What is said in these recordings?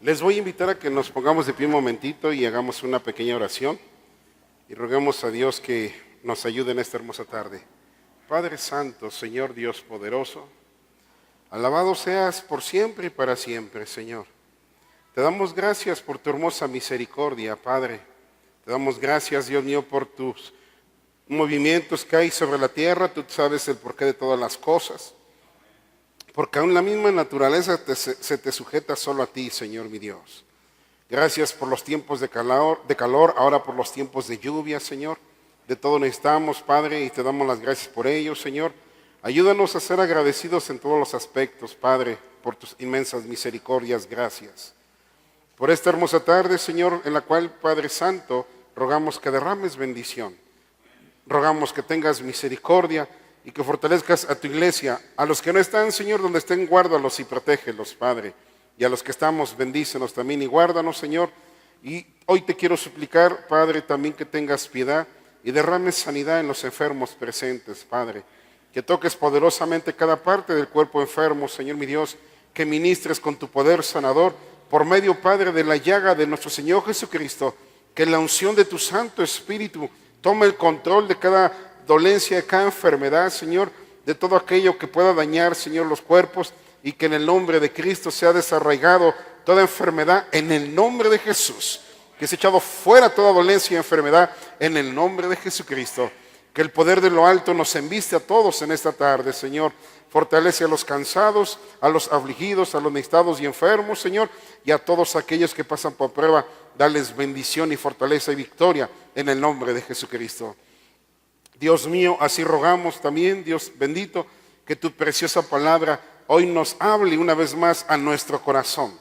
Les voy a invitar a que nos pongamos de pie un momentito y hagamos una pequeña oración y roguemos a Dios que nos ayude en esta hermosa tarde. Padre Santo, Señor Dios poderoso, alabado seas por siempre y para siempre, Señor. Te damos gracias por tu hermosa misericordia, Padre. Te damos gracias, Dios mío, por tus movimientos que hay sobre la tierra. Tú sabes el porqué de todas las cosas. Porque aún la misma naturaleza se te sujeta solo a ti, Señor mi Dios. Gracias por los tiempos de calor, ahora por los tiempos de lluvia, Señor. De todo necesitamos, Padre, y te damos las gracias por ello, Señor. Ayúdanos a ser agradecidos en todos los aspectos, Padre, por tus inmensas misericordias. Gracias. Por esta hermosa tarde, Señor, en la cual, Padre Santo, rogamos que derrames bendición. Rogamos que tengas misericordia y que fortalezcas a tu iglesia. A los que no están, Señor, donde estén, guárdalos y protégelos, Padre. Y a los que estamos, bendícenos también y guárdanos, Señor. Y hoy te quiero suplicar, Padre, también que tengas piedad y derrames sanidad en los enfermos presentes, Padre. Que toques poderosamente cada parte del cuerpo enfermo, Señor mi Dios. Que ministres con tu poder sanador por medio, Padre, de la llaga de nuestro Señor Jesucristo. Que la unción de tu Santo Espíritu tome el control de cada dolencia, de cada enfermedad, Señor, de todo aquello que pueda dañar, Señor, los cuerpos, y que en el nombre de Cristo sea desarraigado toda enfermedad en el nombre de Jesús, que se ha echado fuera toda dolencia y enfermedad en el nombre de Jesucristo. Que el poder de lo alto nos embiste a todos en esta tarde, Señor. Fortalece a los cansados, a los afligidos, a los necesitados y enfermos, Señor, y a todos aquellos que pasan por prueba. Dales bendición y fortaleza y victoria en el nombre de Jesucristo. Dios mío, así rogamos también, Dios bendito, que tu preciosa palabra hoy nos hable una vez más a nuestro corazón.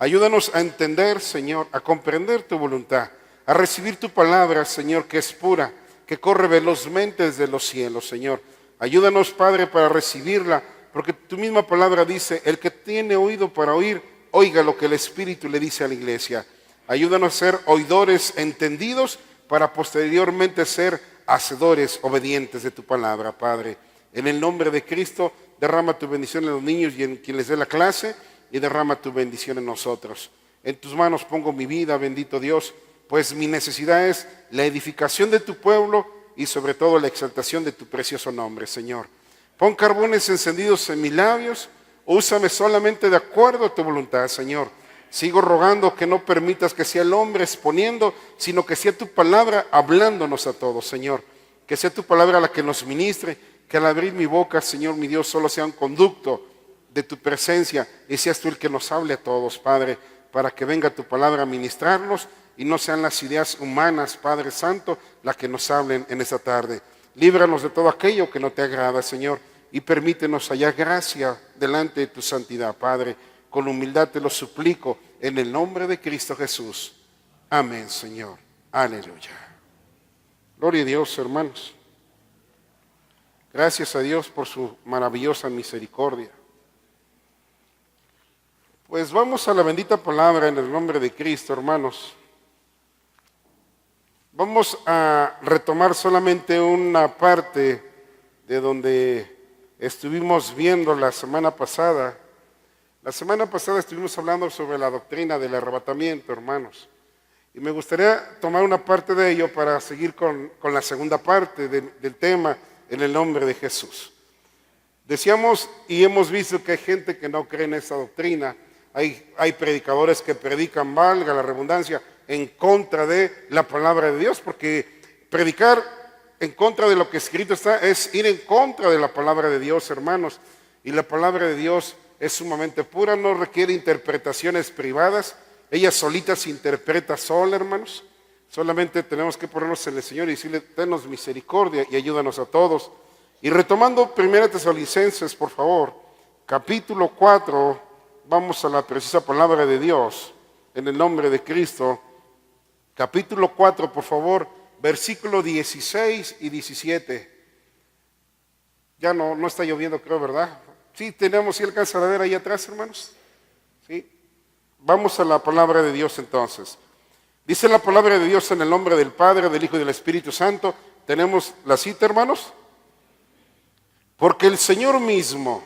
Ayúdanos a entender, Señor, a comprender tu voluntad, a recibir tu palabra, Señor, que es pura, que corre velozmente desde los cielos, Señor. Ayúdanos, Padre, para recibirla, porque tu misma palabra dice, el que tiene oído para oír, oiga lo que el Espíritu le dice a la iglesia. Ayúdanos a ser oidores entendidos para posteriormente ser hacedores obedientes de tu palabra, Padre. En el nombre de Cristo, derrama tu bendición en los niños y en quien les dé la clase, y derrama tu bendición en nosotros. En tus manos pongo mi vida, bendito Dios, pues mi necesidad es la edificación de tu pueblo y sobre todo la exaltación de tu precioso nombre, Señor. Pon carbones encendidos en mis labios, úsame solamente de acuerdo a tu voluntad, Señor. Sigo rogando que no permitas que sea el hombre exponiendo, sino que sea tu palabra hablándonos a todos, Señor. Que sea tu palabra la que nos ministre, que al abrir mi boca, Señor mi Dios, solo sea un conducto de tu presencia y seas tú el que nos hable a todos, Padre, para que venga tu palabra a ministrarnos y no sean las ideas humanas, Padre Santo, las que nos hablen en esta tarde. Líbranos de todo aquello que no te agrada, Señor, y permítenos hallar gracia delante de tu santidad, Padre. Con humildad te lo suplico en el nombre de Cristo Jesús. Amén, Señor. Aleluya. Gloria a Dios, hermanos. Gracias a Dios por su maravillosa misericordia. Pues vamos a la bendita palabra en el nombre de Cristo, hermanos. Vamos a retomar solamente una parte de donde estuvimos viendo la semana pasada. La semana pasada estuvimos hablando sobre la doctrina del arrebatamiento, hermanos. Y me gustaría tomar una parte de ello para seguir con la segunda parte del tema en el nombre de Jesús. Decíamos y hemos visto que hay gente que no cree en esa doctrina. Hay predicadores que predican, valga la redundancia, en contra de la palabra de Dios, porque predicar en contra de lo que escrito está es ir en contra de la palabra de Dios, hermanos. Y la palabra de Dios es sumamente pura, no requiere interpretaciones privadas. Ella solita se interpreta sola, hermanos. Solamente tenemos que ponernos en el Señor y decirle, tenos misericordia y ayúdanos a todos. Y retomando 1 Tesalonicenses, por favor, capítulo 4, vamos a la precisa palabra de Dios, en el nombre de Cristo. Capítulo 4, por favor, versículo 16 y 17. Ya no está lloviendo, creo, ¿verdad? Sí, tenemos, ¿sí alcanza a ver ahí atrás, hermanos? Sí. Vamos a la palabra de Dios entonces. Dice la palabra de Dios en el nombre del Padre, del Hijo y del Espíritu Santo. ¿Tenemos la cita, hermanos? Porque el Señor mismo,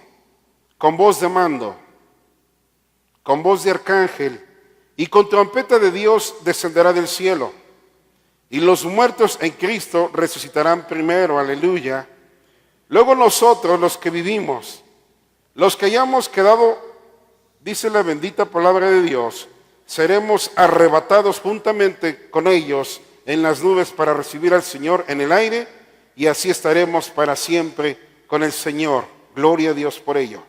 con voz de mando, con voz de arcángel Y con trompeta de Dios descenderá del cielo. Y los muertos en Cristo resucitarán primero, aleluya. Luego nosotros, los que vivimos, los que hayamos quedado, dice la bendita palabra de Dios, seremos arrebatados juntamente con ellos en las nubes para recibir al Señor en el aire, y así estaremos para siempre con el Señor. Gloria a Dios por ello.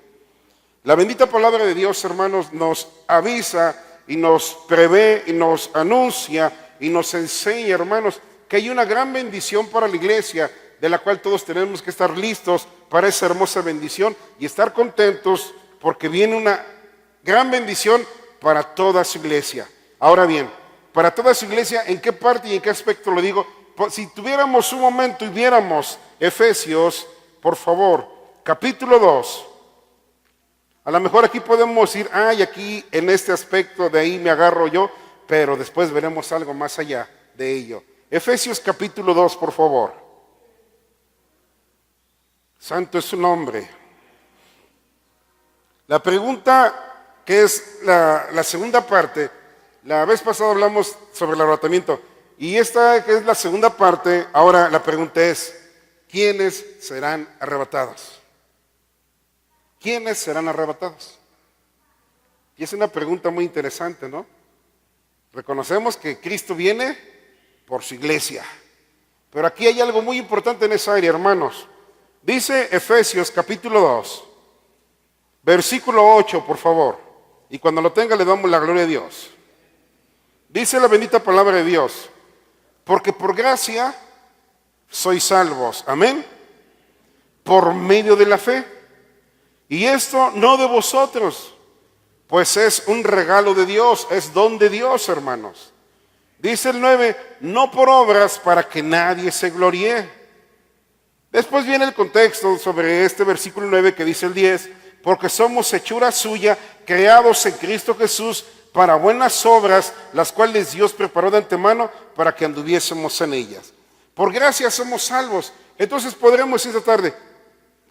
La bendita palabra de Dios, hermanos, nos avisa y nos prevé y nos anuncia y nos enseña, hermanos, que hay una gran bendición para la iglesia, de la cual todos tenemos que estar listos para esa hermosa bendición y estar contentos porque viene una gran bendición para toda su iglesia. Ahora bien, para toda su iglesia, ¿en qué parte y en qué aspecto lo digo? Si tuviéramos un momento y viéramos Efesios, por favor, capítulo 2. A lo mejor aquí podemos decir, y aquí en este aspecto de ahí me agarro yo, pero después veremos algo más allá de ello. Efesios capítulo 2, por favor. Santo es su nombre. La pregunta, que es la segunda parte, la vez pasada hablamos sobre el arrebatamiento, y esta que es la segunda parte, ahora la pregunta es, ¿quiénes serán arrebatados? ¿Quiénes serán arrebatados? Y es una pregunta muy interesante, ¿no? Reconocemos que Cristo viene por su iglesia, pero aquí hay algo muy importante en esa área, hermanos. Dice Efesios capítulo 2, versículo 8, por favor, y cuando lo tenga le damos la gloria a Dios. Dice la bendita palabra de Dios, porque por gracia sois salvos, amén, por medio de la fe. Y esto no de vosotros, pues es un regalo de Dios, es don de Dios, hermanos. Dice el 9, no por obras para que nadie se gloríe. Después viene el contexto sobre este versículo 9 que dice el 10, porque somos hechura suya, creados en Cristo Jesús para buenas obras, las cuales Dios preparó de antemano para que anduviésemos en ellas. Por gracia somos salvos. Entonces podremos esta tarde,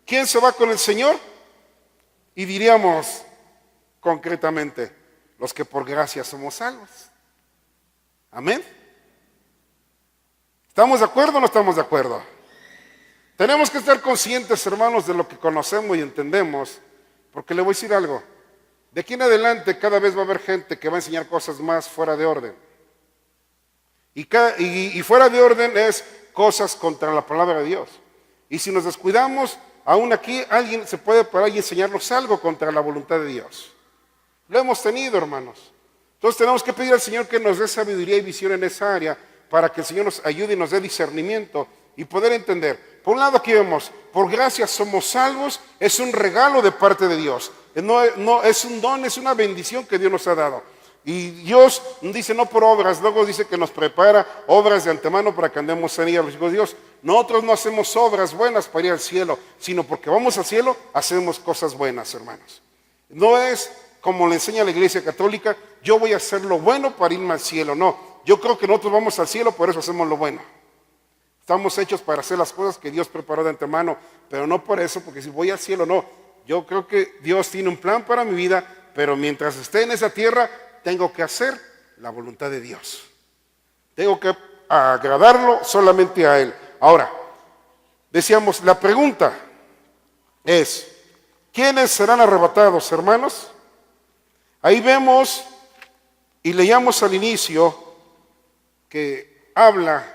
¿quién se va con el Señor? Y diríamos concretamente, los que por gracia somos salvos. Amén. ¿Estamos de acuerdo o no estamos de acuerdo? Tenemos que estar conscientes, hermanos, de lo que conocemos y entendemos, porque le voy a decir algo. De aquí en adelante cada vez va a haber gente que va a enseñar cosas más fuera de orden. Y fuera de orden es cosas contra la palabra de Dios. Y si nos descuidamos, aún aquí alguien se puede parar y enseñarnos algo contra la voluntad de Dios. Lo hemos tenido, hermanos. Entonces tenemos que pedir al Señor que nos dé sabiduría y visión en esa área para que el Señor nos ayude y nos dé discernimiento y poder entender. Por un lado aquí vemos, por gracia somos salvos, es un regalo de parte de Dios. No es un don, es una bendición que Dios nos ha dado. Y Dios dice no por obras, luego dice que nos prepara obras de antemano para que andemos en ellas. Los hijos de Dios, nosotros no hacemos obras buenas para ir al cielo, sino porque vamos al cielo, hacemos cosas buenas, hermanos. No es como le enseña la Iglesia Católica, yo voy a hacer lo bueno para irme al cielo. No, yo creo que nosotros vamos al cielo, por eso hacemos lo bueno. Estamos hechos para hacer las cosas que Dios preparó de antemano, pero no por eso, porque si voy al cielo, no. Yo creo que Dios tiene un plan para mi vida, pero mientras esté en esa tierra, tengo que hacer la voluntad de Dios. Tengo que agradarlo solamente a Él. Ahora, decíamos, la pregunta es, ¿quiénes serán arrebatados, hermanos? Ahí vemos y leíamos al inicio que habla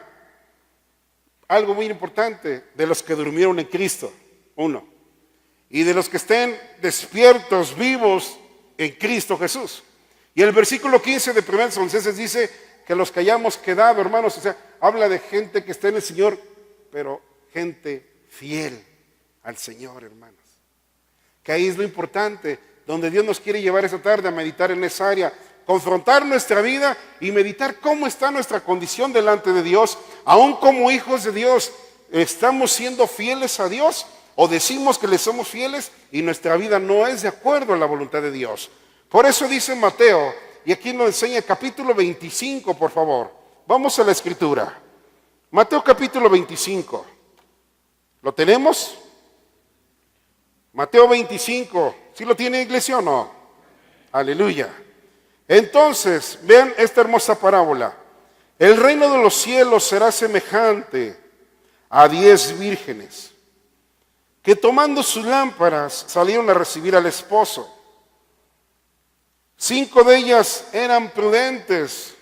algo muy importante de los que durmieron en Cristo, uno, y de los que estén despiertos, vivos en Cristo Jesús. Y el versículo 15 de 1 Tesalonicenses dice que los que hayamos quedado, hermanos, o sea, habla de gente que está en el Señor, pero gente fiel al Señor, hermanos. Que ahí es lo importante, donde Dios nos quiere llevar esta tarde a meditar en esa área, confrontar nuestra vida y meditar cómo está nuestra condición delante de Dios, aún como hijos de Dios. ¿Estamos siendo fieles a Dios o decimos que le somos fieles y nuestra vida no es de acuerdo a la voluntad de Dios? Por eso dice Mateo, y aquí nos enseña capítulo 25, por favor. Vamos a la escritura. Mateo capítulo 25. ¿Lo tenemos? Mateo 25. ¿Sí lo tiene, iglesia, o no? Aleluya. Entonces, vean esta hermosa parábola. El reino de los cielos será semejante a 10 vírgenes que tomando sus lámparas salieron a recibir al esposo. 5 de ellas eran prudentes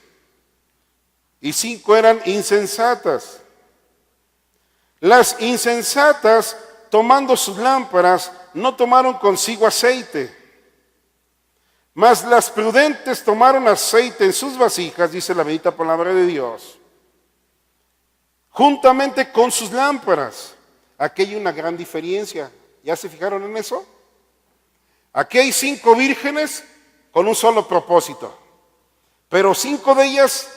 y 5 eran insensatas. Las insensatas, tomando sus lámparas, no tomaron consigo aceite, mas las prudentes tomaron aceite en sus vasijas, dice la bendita palabra de Dios, juntamente con sus lámparas. Aquí hay una gran diferencia. ¿Ya se fijaron en eso? Aquí hay 5 vírgenes con un solo propósito, pero 5 de ellas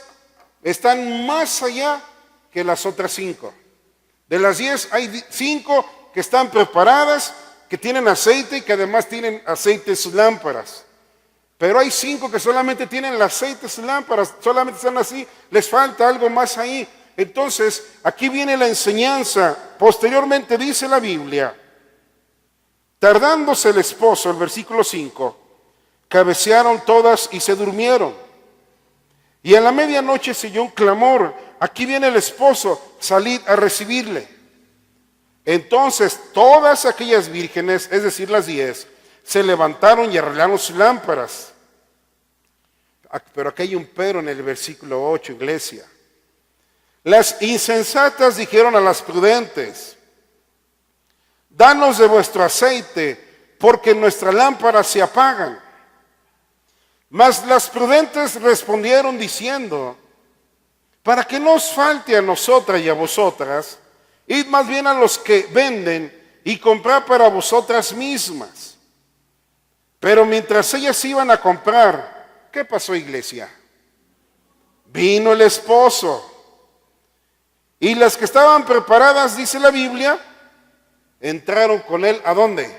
están más allá que las otras 5. De las 10 hay 5 que están preparadas, que tienen aceite y que además tienen aceite en sus lámparas. Pero hay 5 que solamente tienen el aceite en sus lámparas, solamente están así, les falta algo más ahí. Entonces, aquí viene la enseñanza. Posteriormente dice la Biblia, tardándose el esposo, el versículo 5, cabecearon todas y se durmieron. Y a la medianoche se oyó un clamor, aquí viene el esposo, salid a recibirle. Entonces todas aquellas vírgenes, es decir las 10, se levantaron y arreglaron sus lámparas. Pero aquí hay un pero en el versículo 8, iglesia. Las insensatas dijeron a las prudentes, danos de vuestro aceite, porque nuestras lámparas se apagan. Mas las prudentes respondieron diciendo, para que no os falte a nosotras y a vosotras, id más bien a los que venden y comprad para vosotras mismas. Pero mientras ellas iban a comprar, ¿qué pasó, iglesia? Vino el esposo. Y las que estaban preparadas, dice la Biblia, entraron con él, ¿a dónde?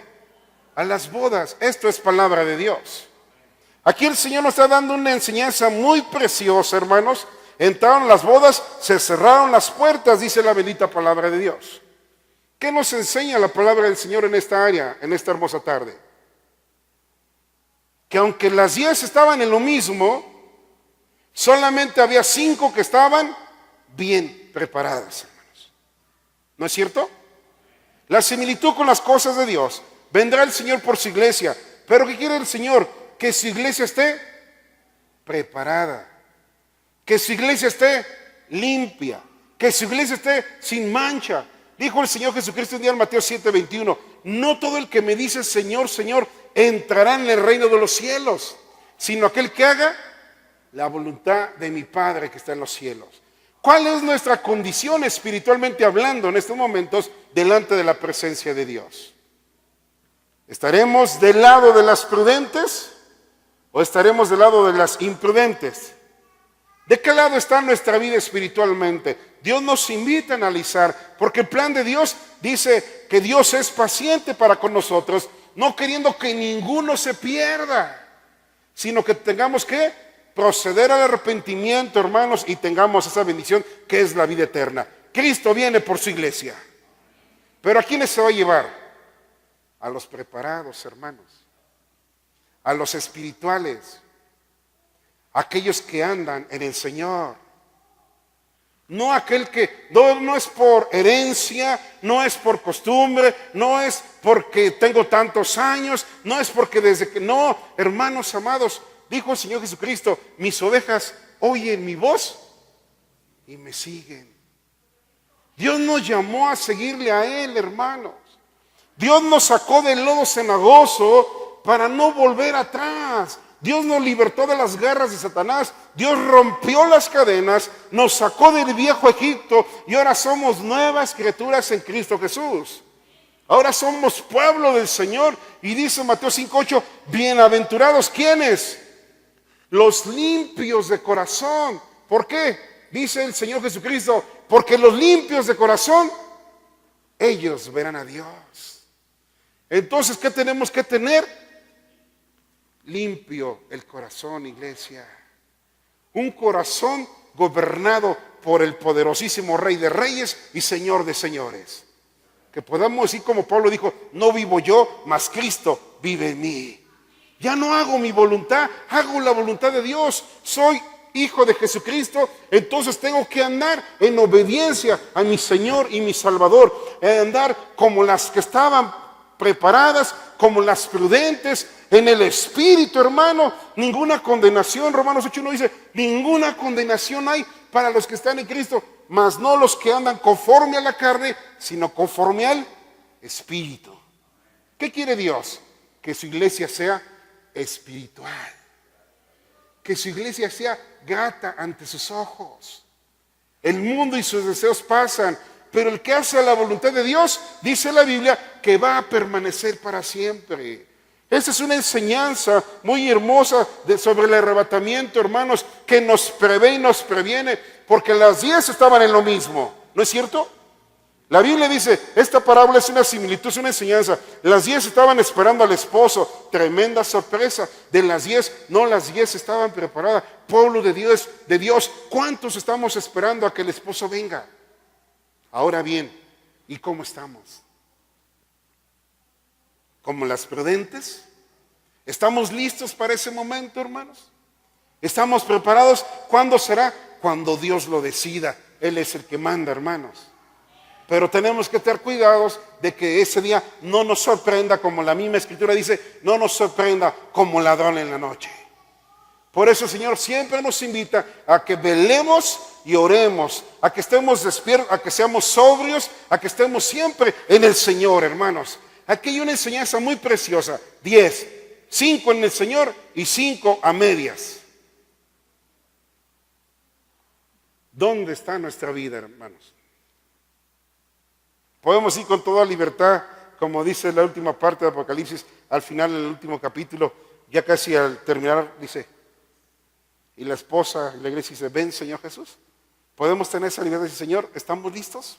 A las bodas. Esto es palabra de Dios. Aquí el Señor nos está dando una enseñanza muy preciosa, hermanos. Entraron las bodas, se cerraron las puertas, dice la bendita palabra de Dios. ¿Qué nos enseña la palabra del Señor en esta área, en esta hermosa tarde? Que aunque las 10 estaban en lo mismo, solamente había 5 que estaban bien preparadas, hermanos. ¿No es cierto? La similitud con las cosas de Dios. Vendrá el Señor por su iglesia. ¿Pero qué quiere el Señor? Que su iglesia esté preparada. Que su iglesia esté limpia. Que su iglesia esté sin mancha. Dijo el Señor Jesucristo un día en Mateo 7:21. No todo el que me dice Señor, Señor, entrará en el reino de los cielos, sino aquel que haga la voluntad de mi Padre que está en los cielos. ¿Cuál es nuestra condición espiritualmente hablando en estos momentos delante de la presencia de Dios? ¿Estaremos del lado de las prudentes o estaremos del lado de las imprudentes? ¿De qué lado está nuestra vida espiritualmente? Dios nos invita a analizar, porque el plan de Dios dice que Dios es paciente para con nosotros, no queriendo que ninguno se pierda, sino que tengamos que proceder al arrepentimiento, hermanos, y tengamos esa bendición que es la vida eterna. Cristo viene por su iglesia. ¿Pero a quiénes se va a llevar? A los preparados, hermanos, a los espirituales, aquellos que andan en el Señor. No aquel que no es por herencia, no es por costumbre, no es porque tengo tantos años, no es porque desde que... No, hermanos amados, dijo el Señor Jesucristo, mis ovejas oyen mi voz y me siguen. Dios nos llamó a seguirle a Él, hermanos. Dios nos sacó del lodo cenagoso para no volver atrás. Dios nos libertó de las garras de Satanás. Dios rompió las cadenas, nos sacó del viejo Egipto y ahora somos nuevas criaturas en Cristo Jesús. Ahora somos pueblo del Señor y dice Mateo 5:8, bienaventurados, ¿quiénes? Los limpios de corazón. ¿Por qué? Dice el Señor Jesucristo, porque los limpios de corazón, ellos verán a Dios. Entonces, ¿qué tenemos que tener? Limpio el corazón, iglesia. Un corazón gobernado por el poderosísimo Rey de Reyes y Señor de Señores. Que podamos decir como Pablo dijo, no vivo yo, mas Cristo vive en mí. Ya no hago mi voluntad, hago la voluntad de Dios. Soy hijo de Jesucristo, entonces tengo que andar en obediencia a mi Señor y mi Salvador. Andar como las que estaban preparadas, como las prudentes, en el Espíritu, hermano. Ninguna condenación, Romanos 8:1 dice, ninguna condenación hay para los que están en Cristo, mas no los que andan conforme a la carne, sino conforme al Espíritu. ¿Qué quiere Dios? Que su iglesia sea espiritual, que su iglesia sea grata ante sus ojos. El mundo y sus deseos pasan, pero el que hace la voluntad de Dios, dice la Biblia, que va a permanecer para siempre. Esa es una enseñanza muy hermosa sobre el arrebatamiento, hermanos, que nos prevé y nos previene, porque las 10 estaban en lo mismo, ¿no es cierto? La Biblia dice, esta parábola es una similitud, es una enseñanza. Las 10 estaban esperando al esposo, tremenda sorpresa. De las 10, no, las 10 estaban preparadas. Pueblo de Dios, ¿cuántos estamos esperando a que el esposo venga? Ahora bien, ¿y cómo estamos? ¿Como las prudentes? ¿Estamos listos para ese momento, hermanos? ¿Estamos preparados? ¿Cuándo será? Cuando Dios lo decida. Él es el que manda, hermanos. Pero tenemos que tener cuidados de que ese día no nos sorprenda, como la misma Escritura dice, no nos sorprenda como ladrón en la noche. Por eso el Señor siempre nos invita a que velemos y oremos, a que estemos despiertos, a que seamos sobrios, a que estemos siempre en el Señor, hermanos. Aquí hay una enseñanza muy preciosa. 10, 5 en el Señor y 5 a medias. ¿Dónde está nuestra vida, hermanos? Podemos ir con toda libertad, como dice la última parte de Apocalipsis, al final del último capítulo, ya casi al terminar, dice, y la esposa y la iglesia dice, ven Señor Jesús. Podemos tener esa libertad y decir, Señor, ¿estamos listos?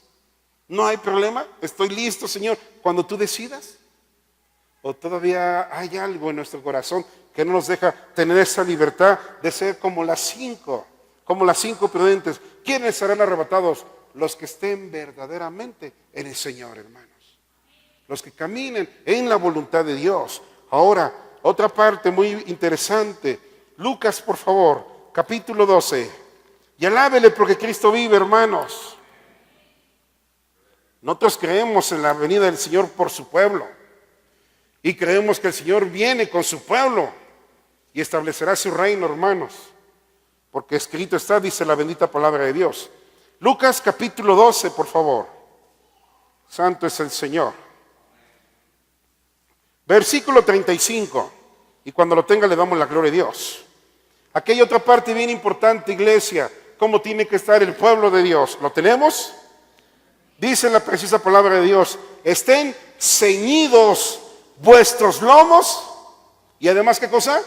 No hay problema, estoy listo, Señor, cuando tú decidas. O todavía hay algo en nuestro corazón que no nos deja tener esa libertad de ser como las 5 prudentes. ¿Quiénes serán arrebatados? Los que estén verdaderamente en el Señor, hermanos. Los que caminen en la voluntad de Dios. Ahora, otra parte muy interesante. Lucas, por favor, capítulo 12. Y alábele porque Cristo vive, hermanos. Nosotros creemos en la venida del Señor por su pueblo. Y creemos que el Señor viene con su pueblo y establecerá su reino, hermanos. Porque escrito está, dice la bendita palabra de Dios. Lucas capítulo 12, por favor. Santo es el Señor. Versículo 35. Y cuando lo tenga le damos la gloria a Dios. Aquí hay otra parte bien importante, iglesia. ¿Cómo tiene que estar el pueblo de Dios? ¿Lo tenemos? Dice la precisa palabra de Dios. Estén ceñidos vuestros lomos. Y además, ¿qué cosa?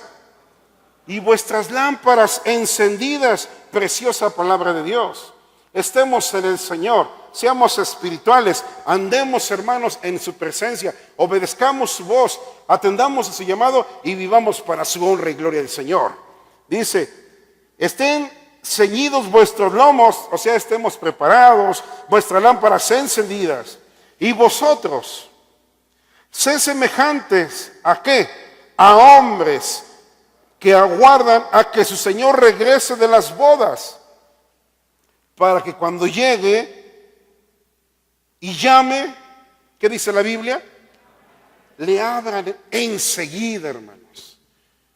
Y vuestras lámparas encendidas. Preciosa palabra de Dios. Estemos en el Señor, seamos espirituales, andemos, hermanos, en su presencia, obedezcamos su voz, atendamos a su llamado y vivamos para su honra y gloria del Señor. Dice, estén ceñidos vuestros lomos, o sea, estemos preparados, vuestras lámparas encendidas, y vosotros, sed semejantes, ¿a qué? A hombres que aguardan a que su Señor regrese de las bodas, para que cuando llegue y llame, ¿qué dice la Biblia? Le abran enseguida, hermanos.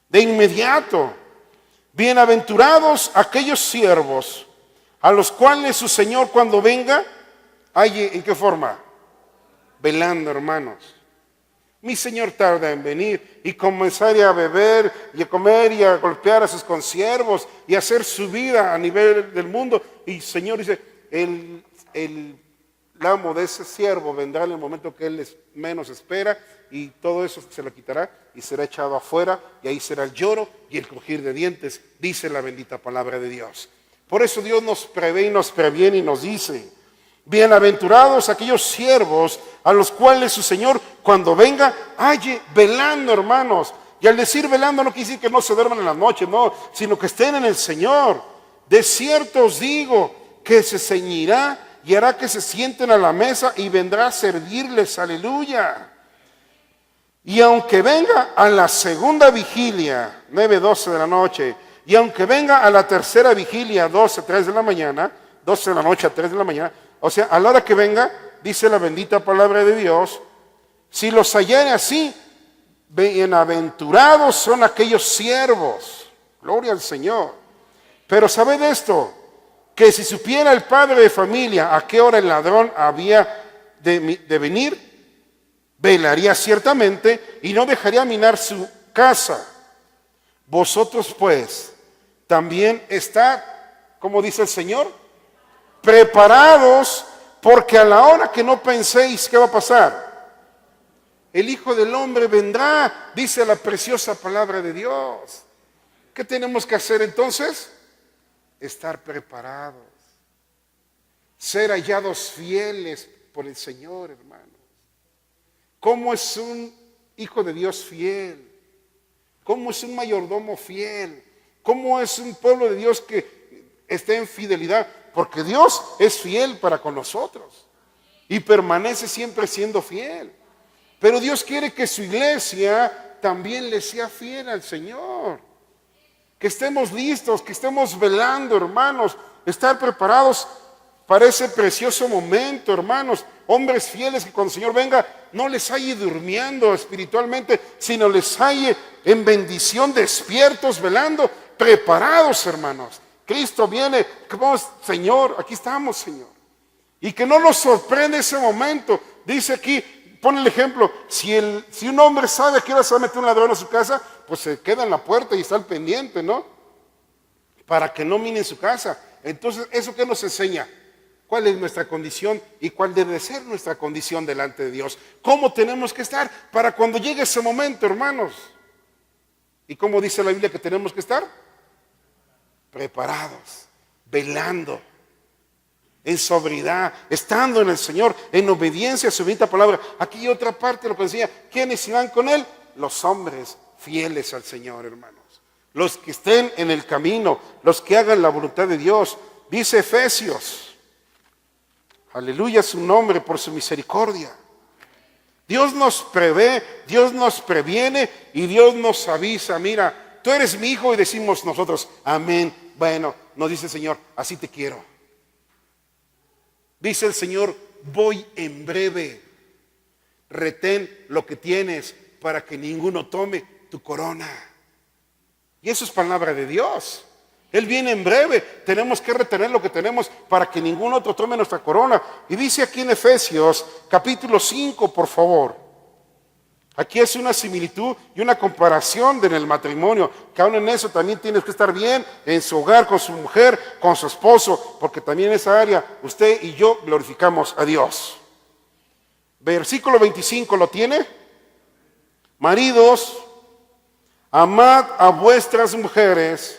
De inmediato. Bienaventurados aquellos siervos a los cuales su Señor cuando venga, halle, ¿en qué forma? Velando, hermanos. Mi Señor tarda en venir y comenzaría a beber y a comer y a golpear a sus consiervos y a hacer su vida a nivel del mundo. Y el Señor dice, el amo de ese siervo vendrá en el momento que él menos espera y todo eso se lo quitará y será echado afuera y ahí será el lloro y el crujir de dientes, dice la bendita palabra de Dios. Por eso Dios nos prevé y nos previene y nos dice, bienaventurados aquellos siervos a los cuales su Señor cuando venga halle velando, hermanos. Y al decir velando no quiere decir que no se duerman en la noche, no, sino que estén en el Señor. De cierto os digo que se ceñirá y hará que se sienten a la mesa y vendrá a servirles, aleluya. Y aunque venga a la segunda vigilia, 9, 12 de la noche, y aunque venga a la tercera vigilia, 12, 3 de la mañana, 12 de la noche a 3 de la mañana, o sea, a la hora que venga, dice la bendita palabra de Dios, si los hallare así, bienaventurados son aquellos siervos. Gloria al Señor. Pero sabed esto, que si supiera el padre de familia a qué hora el ladrón había de venir, velaría ciertamente y no dejaría minar su casa. Vosotros pues también estad, como dice el Señor, preparados, porque a la hora que no penséis, ¿qué va a pasar? El Hijo del Hombre vendrá, dice la preciosa palabra de Dios. ¿Qué tenemos que hacer entonces? Estar preparados, ser hallados fieles por el Señor, hermanos. ¿Cómo es un hijo de Dios fiel? ¿Cómo es un mayordomo fiel? ¿Cómo es un pueblo de Dios que esté en fidelidad? Porque Dios es fiel para con nosotros y permanece siempre siendo fiel. Pero Dios quiere que su iglesia también le sea fiel al Señor. Que estemos listos, que estemos velando, hermanos, estar preparados para ese precioso momento, hermanos. Hombres fieles que cuando el Señor venga no les halle durmiendo espiritualmente, sino les halle en bendición, despiertos, velando, preparados, hermanos. Cristo viene, vamos, Señor, aquí estamos, Señor. Y que no nos sorprende ese momento. Dice aquí, pone el ejemplo, si un hombre sabe que ahora se va a meter un ladrón a su casa, pues se queda en la puerta y está al pendiente, ¿no? Para que no mine su casa. Entonces, ¿eso qué nos enseña? ¿Cuál es nuestra condición y cuál debe ser nuestra condición delante de Dios? ¿Cómo tenemos que estar para cuando llegue ese momento, hermanos? ¿Y cómo dice la Biblia que tenemos que estar? Preparados, velando, en sobriedad, estando en el Señor, en obediencia a su bendita palabra. Aquí hay otra parte, lo que decía, ¿quiénes irán con Él? Los hombres fieles al Señor, hermanos. Los que estén en el camino, los que hagan la voluntad de Dios. Dice Efesios, aleluya su nombre por su misericordia. Dios nos prevé, Dios nos previene y Dios nos avisa. Mira, tú eres mi hijo y decimos nosotros, amén. Bueno, nos dice el Señor, así te quiero. Dice el Señor, voy en breve. Retén lo que tienes para que ninguno tome tu corona. Y eso es palabra de Dios. Él viene en breve. Tenemos que retener lo que tenemos para que ningún otro tome nuestra corona. Y dice aquí en Efesios, capítulo 5, por favor. Aquí es una similitud y una comparación en el matrimonio, que aún en eso también tienes que estar bien en su hogar, con su mujer, con su esposo, porque también en esa área usted y yo glorificamos a Dios. Versículo 25, ¿lo tiene? Maridos, amad a vuestras mujeres,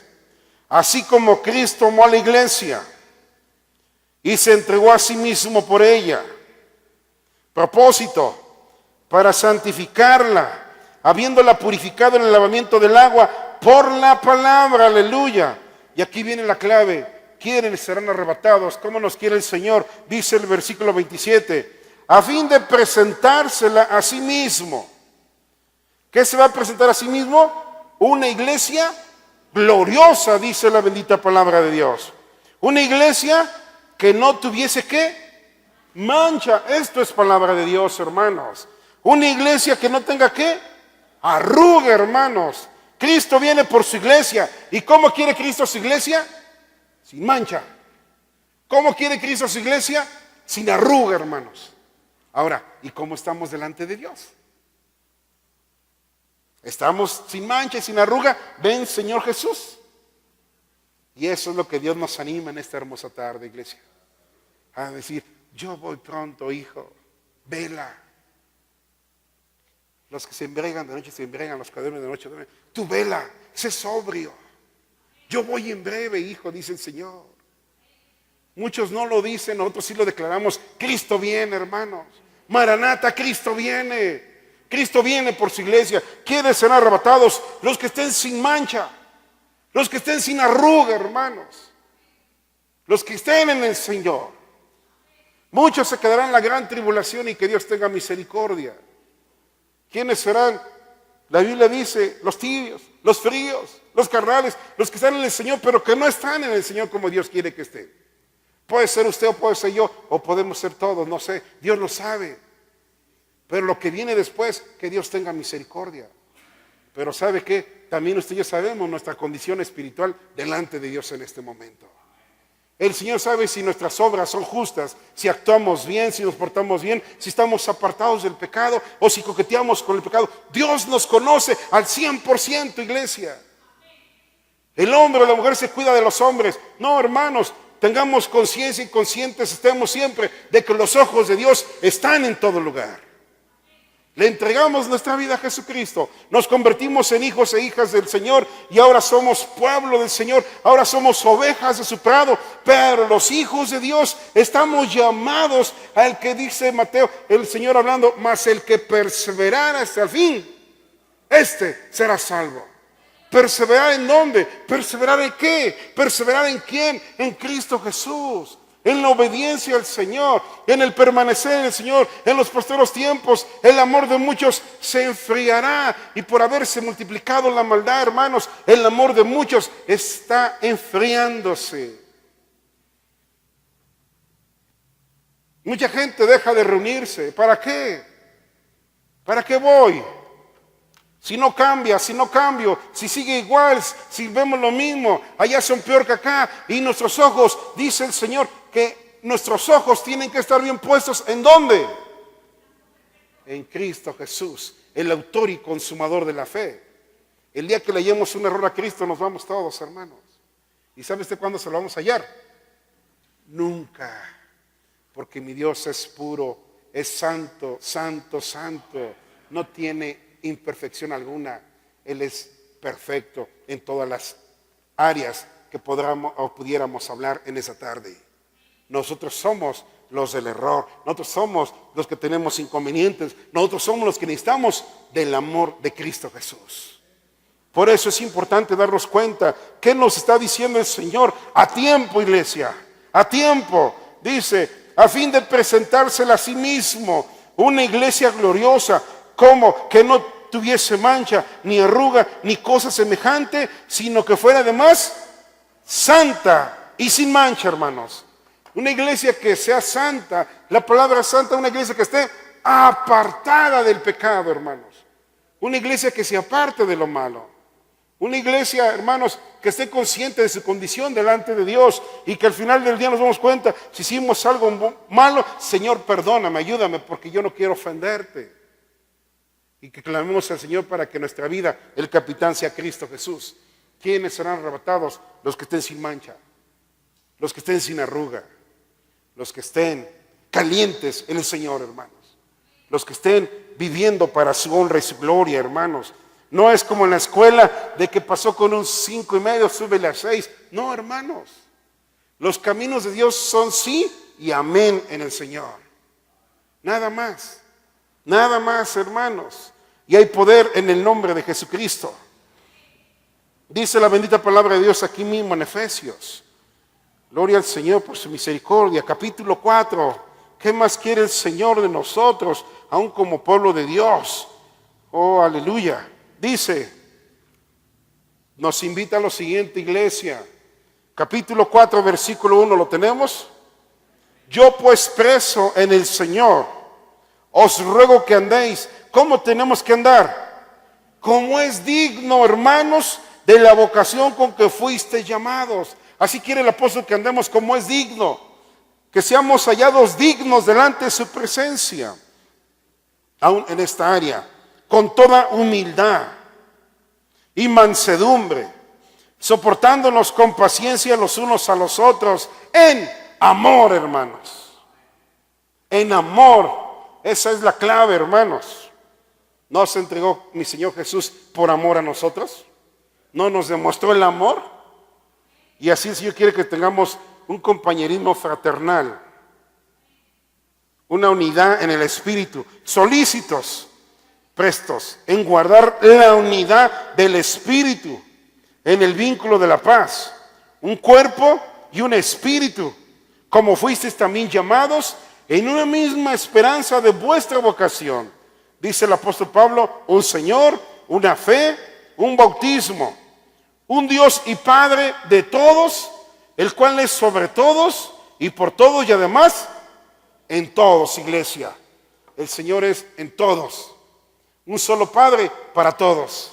así como Cristo amó a la iglesia y se entregó a sí mismo por ella. Propósito, para santificarla, habiéndola purificado en el lavamiento del agua por la palabra, aleluya. Y aquí viene la clave, quieren serán arrebatados. ¿Cómo nos quiere el Señor? Dice el versículo 27, a fin de presentársela a sí mismo. ¿Qué se va a presentar a sí mismo? Una iglesia gloriosa, dice la bendita palabra de Dios. Una iglesia que no tuviese ¿qué? Mancha. Esto es palabra de Dios, hermanos. Una iglesia que no tenga ¿qué? Arruga, hermanos. Cristo viene por su iglesia. ¿Y cómo quiere Cristo su iglesia? Sin mancha. ¿Cómo quiere Cristo su iglesia? Sin arruga, hermanos. Ahora, ¿y cómo estamos delante de Dios? Estamos sin mancha y sin arruga. Ven, Señor Jesús. Y eso es lo que Dios nos anima en esta hermosa tarde, iglesia. A decir, yo voy pronto, hijo. Vela. Los que se embriagan de noche se embriagan, los que duermen de noche duermen. Tú vela, sé sobrio. Yo voy en breve, hijo, dice el Señor. Muchos no lo dicen, nosotros sí lo declaramos. Cristo viene, hermanos. Maranata, Cristo viene. Cristo viene por su iglesia. ¿Quiénes serán arrebatados? Los que estén sin mancha. Los que estén sin arruga, hermanos. Los que estén en el Señor. Muchos se quedarán en la gran tribulación y que Dios tenga misericordia. ¿Quiénes serán? La Biblia dice, los tibios, los fríos, los carnales, los que están en el Señor, pero que no están en el Señor como Dios quiere que estén. Puede ser usted o puede ser yo, o podemos ser todos, no sé, Dios lo sabe. Pero lo que viene después, que Dios tenga misericordia. Pero ¿sabe qué? También usted y yo sabemos nuestra condición espiritual delante de Dios en este momento. El Señor sabe si nuestras obras son justas, si actuamos bien, si nos portamos bien, si estamos apartados del pecado o si coqueteamos con el pecado. Dios nos conoce al 100%, iglesia. El hombre o la mujer se cuida de los hombres. No, hermanos, tengamos conciencia y conscientes estemos siempre de que los ojos de Dios están en todo lugar. Le entregamos nuestra vida a Jesucristo, nos convertimos en hijos e hijas del Señor y ahora somos pueblo del Señor, ahora somos ovejas de su prado, pero los hijos de Dios estamos llamados al que dice Mateo, el Señor hablando, mas el que perseverara hasta el fin, este será salvo. ¿Perseverar en dónde? ¿Perseverar en qué? ¿Perseverar en quién? En Cristo Jesús. En la obediencia al Señor, en el permanecer en el Señor, en los posteros tiempos, el amor de muchos se enfriará y por haberse multiplicado la maldad, hermanos, el amor de muchos está enfriándose. Mucha gente deja de reunirse. ¿Para qué? ¿Para qué voy? Si no cambia, si no cambio, si sigue igual, si vemos lo mismo, allá son peor que acá. Y nuestros ojos, dice el Señor, que nuestros ojos tienen que estar bien puestos. ¿En dónde? En Cristo Jesús, el autor y consumador de la fe. El día que leemos un error a Cristo nos vamos todos, hermanos. ¿Y sabe usted cuándo se lo vamos a hallar? Nunca. Porque mi Dios es puro, es santo, santo, santo. No tiene imperfección alguna. Él es perfecto en todas las áreas que pudiéramos hablar en esa tarde. Nosotros somos los del error, nosotros somos los que tenemos inconvenientes, nosotros somos los que necesitamos del amor de Cristo Jesús. Por eso es importante darnos cuenta qué nos está diciendo el Señor a tiempo, iglesia, a tiempo. Dice, a fin de presentársela a sí mismo, una iglesia gloriosa, como que no tuviese mancha, ni arruga, ni cosa semejante, sino que fuera además santa y sin mancha, hermanos. Una iglesia que sea santa, la palabra santa, una iglesia que esté apartada del pecado, hermanos. Una iglesia que se aparte de lo malo. Una iglesia, hermanos, que esté consciente de su condición delante de Dios y que al final del día nos damos cuenta, si hicimos algo malo, Señor, perdóname, ayúdame, porque yo no quiero ofenderte. Y que clamemos al Señor para que nuestra vida, el capitán, sea Cristo Jesús. ¿Quiénes serán arrebatados? Los que estén sin mancha, los que estén sin arruga, los que estén calientes en el Señor, hermanos, los que estén viviendo para su honra y su gloria, hermanos. No es como en la escuela de que pasó con un 5.5, súbele a 6. No, hermanos, los caminos de Dios son sí y amén en el Señor. Nada más, hermanos. Y hay poder en el nombre de Jesucristo. Dice la bendita palabra de Dios aquí mismo en Efesios. Gloria al Señor por su misericordia. Capítulo 4. ¿Qué más quiere el Señor de nosotros, aún como pueblo de Dios? Oh, aleluya. Dice, nos invita a lo siguiente, iglesia. Capítulo 4, versículo 1, ¿lo tenemos? Yo pues preso en el Señor, os ruego que andéis. ¿Cómo tenemos que andar? Como es digno, hermanos, de la vocación con que fuiste llamados. Así quiere el apóstol que andemos como es digno, que seamos hallados dignos delante de su presencia, aún en esta área, con toda humildad y mansedumbre, soportándonos con paciencia los unos a los otros, en amor, hermanos. En amor, esa es la clave, hermanos. ¿No se entregó mi Señor Jesús por amor a nosotros? ¿No nos demostró el amor? Y así el Señor quiere que tengamos un compañerismo fraternal, una unidad en el espíritu, solícitos, prestos en guardar la unidad del espíritu, en el vínculo de la paz, un cuerpo y un espíritu, como fuisteis también llamados en una misma esperanza de vuestra vocación, Dice el apóstol Pablo, un Señor, una fe, un bautismo, un Dios y Padre de todos, el cual es sobre todos y por todos y además en todos, iglesia. El Señor es en todos. Un solo Padre para todos,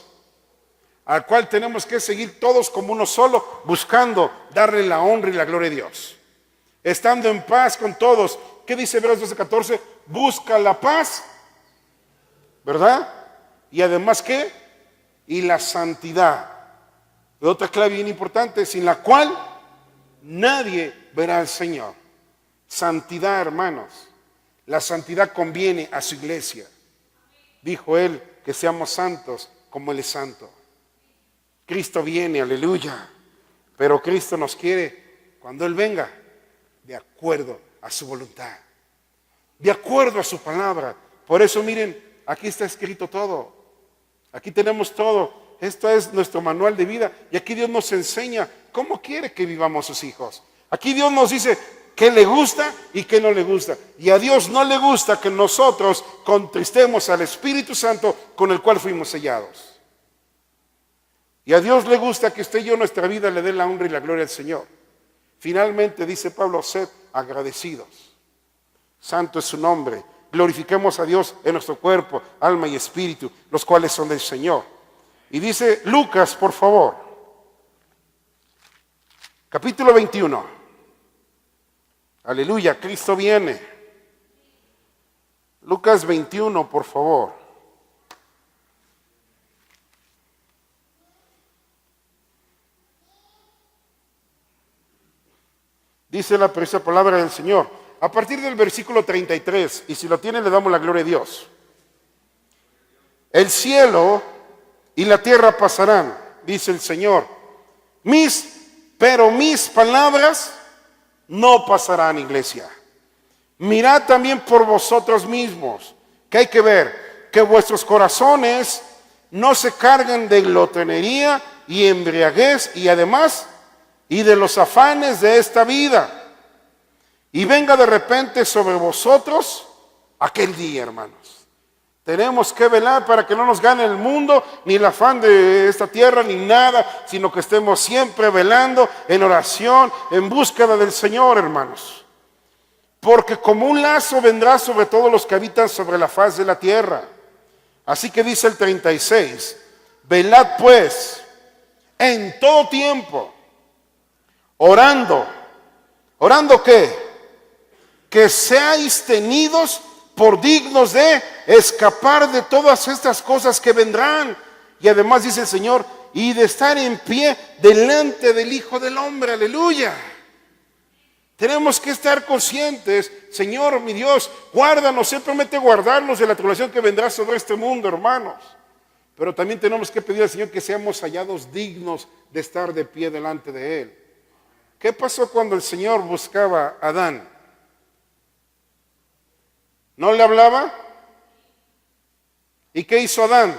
al cual tenemos que seguir todos como uno solo, buscando darle la honra y la gloria a Dios. Estando en paz con todos. ¿Qué dice Hebreos 12:14? Busca la paz, ¿verdad? Y además, ¿qué? Y la santidad. Y otra clave bien importante, sin la cual nadie verá al Señor. Santidad, hermanos. La santidad conviene a su iglesia. Dijo él que seamos santos como Él es santo. Cristo viene, aleluya. Pero Cristo nos quiere, cuando Él venga, de acuerdo a su voluntad, de acuerdo a su palabra. Por eso miren, aquí está escrito todo. Aquí tenemos todo. Esto es nuestro manual de vida. Y aquí Dios nos enseña cómo quiere que vivamos sus hijos. Aquí Dios nos dice qué le gusta y qué no le gusta. Y a Dios no le gusta que nosotros contristemos al Espíritu Santo con el cual fuimos sellados. Y a Dios le gusta que usted y yo en nuestra vida le dé la honra y la gloria al Señor. Finalmente dice Pablo, sed agradecidos. Santo es su nombre. Glorifiquemos a Dios en nuestro cuerpo, alma y espíritu, los cuales son del Señor. Y dice Lucas, por favor, capítulo 21. Aleluya, Cristo viene. Lucas 21, por favor. Dice la preciosa palabra del Señor, a partir del versículo 33, y si lo tiene le damos la gloria a Dios. El cielo y la tierra pasarán, dice el Señor, pero mis palabras no pasarán, iglesia. Mirad también por vosotros mismos, que hay que ver, que vuestros corazones no se carguen de glotonería y embriaguez y además y de los afanes de esta vida. Y venga de repente sobre vosotros aquel día, hermanos. Tenemos que velar para que no nos gane el mundo, ni el afán de esta tierra, ni nada, sino que estemos siempre velando en oración, en búsqueda del Señor, hermanos. Porque como un lazo vendrá sobre todos los que habitan sobre la faz de la tierra. Así que dice el 36, velad pues en todo tiempo, orando. ¿Orando qué? Que seáis tenidos por dignos de escapar de todas estas cosas que vendrán. Y además dice el Señor, y de estar en pie delante del Hijo del Hombre, aleluya. Tenemos que estar conscientes, Señor, mi Dios, guárdanos, Él promete guardarnos de la tribulación que vendrá sobre este mundo, hermanos. Pero también tenemos que pedir al Señor que seamos hallados dignos de estar de pie delante de Él. ¿Qué pasó cuando el Señor buscaba a Adán? ¿No le hablaba? ¿Y qué hizo Adán?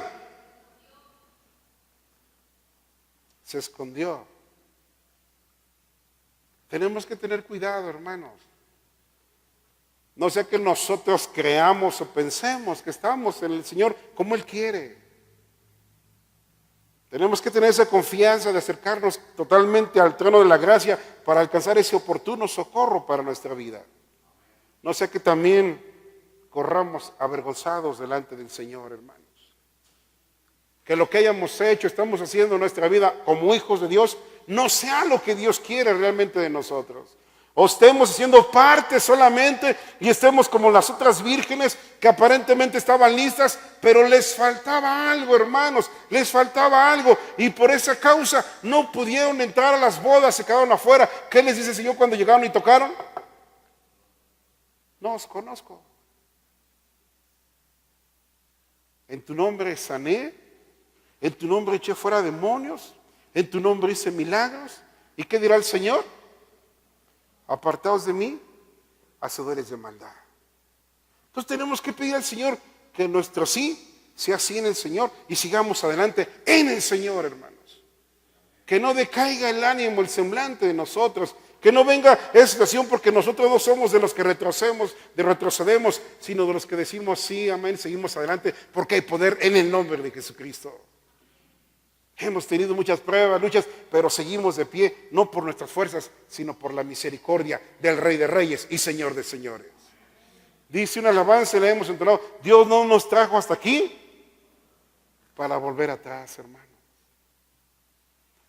Se escondió. Tenemos que tener cuidado, hermanos. No sea que nosotros creamos o pensemos que estamos en el Señor como Él quiere. Tenemos que tener esa confianza de acercarnos totalmente al trono de la gracia para alcanzar ese oportuno socorro para nuestra vida. No sea que también corramos avergonzados delante del Señor, hermanos. Que lo que hayamos hecho, estamos haciendo en nuestra vida como hijos de Dios, no sea lo que Dios quiere realmente de nosotros. O estemos haciendo parte solamente y estemos como las otras vírgenes que aparentemente estaban listas, pero les faltaba algo, hermanos, les faltaba algo y por esa causa no pudieron entrar a las bodas, se quedaron afuera. ¿Qué les dice el Señor cuando llegaron y tocaron? No os conozco. En tu nombre sané, en tu nombre eché fuera demonios, en tu nombre hice milagros. ¿Y qué dirá el Señor? Apartaos de mí, hacedores de maldad. Entonces tenemos que pedir al Señor que nuestro sí sea sí en el Señor y sigamos adelante en el Señor, hermanos. Que no decaiga el ánimo, el semblante de nosotros Que no venga esa situación porque nosotros no somos de los que retrocedemos, sino de los que decimos sí, amén, seguimos adelante, porque hay poder en el nombre de Jesucristo. Hemos tenido muchas pruebas, luchas, pero seguimos de pie, no por nuestras fuerzas, sino por la misericordia del Rey de Reyes y Señor de Señores. Dice una alabanza, le hemos entonado, Dios no nos trajo hasta aquí para volver atrás, hermano.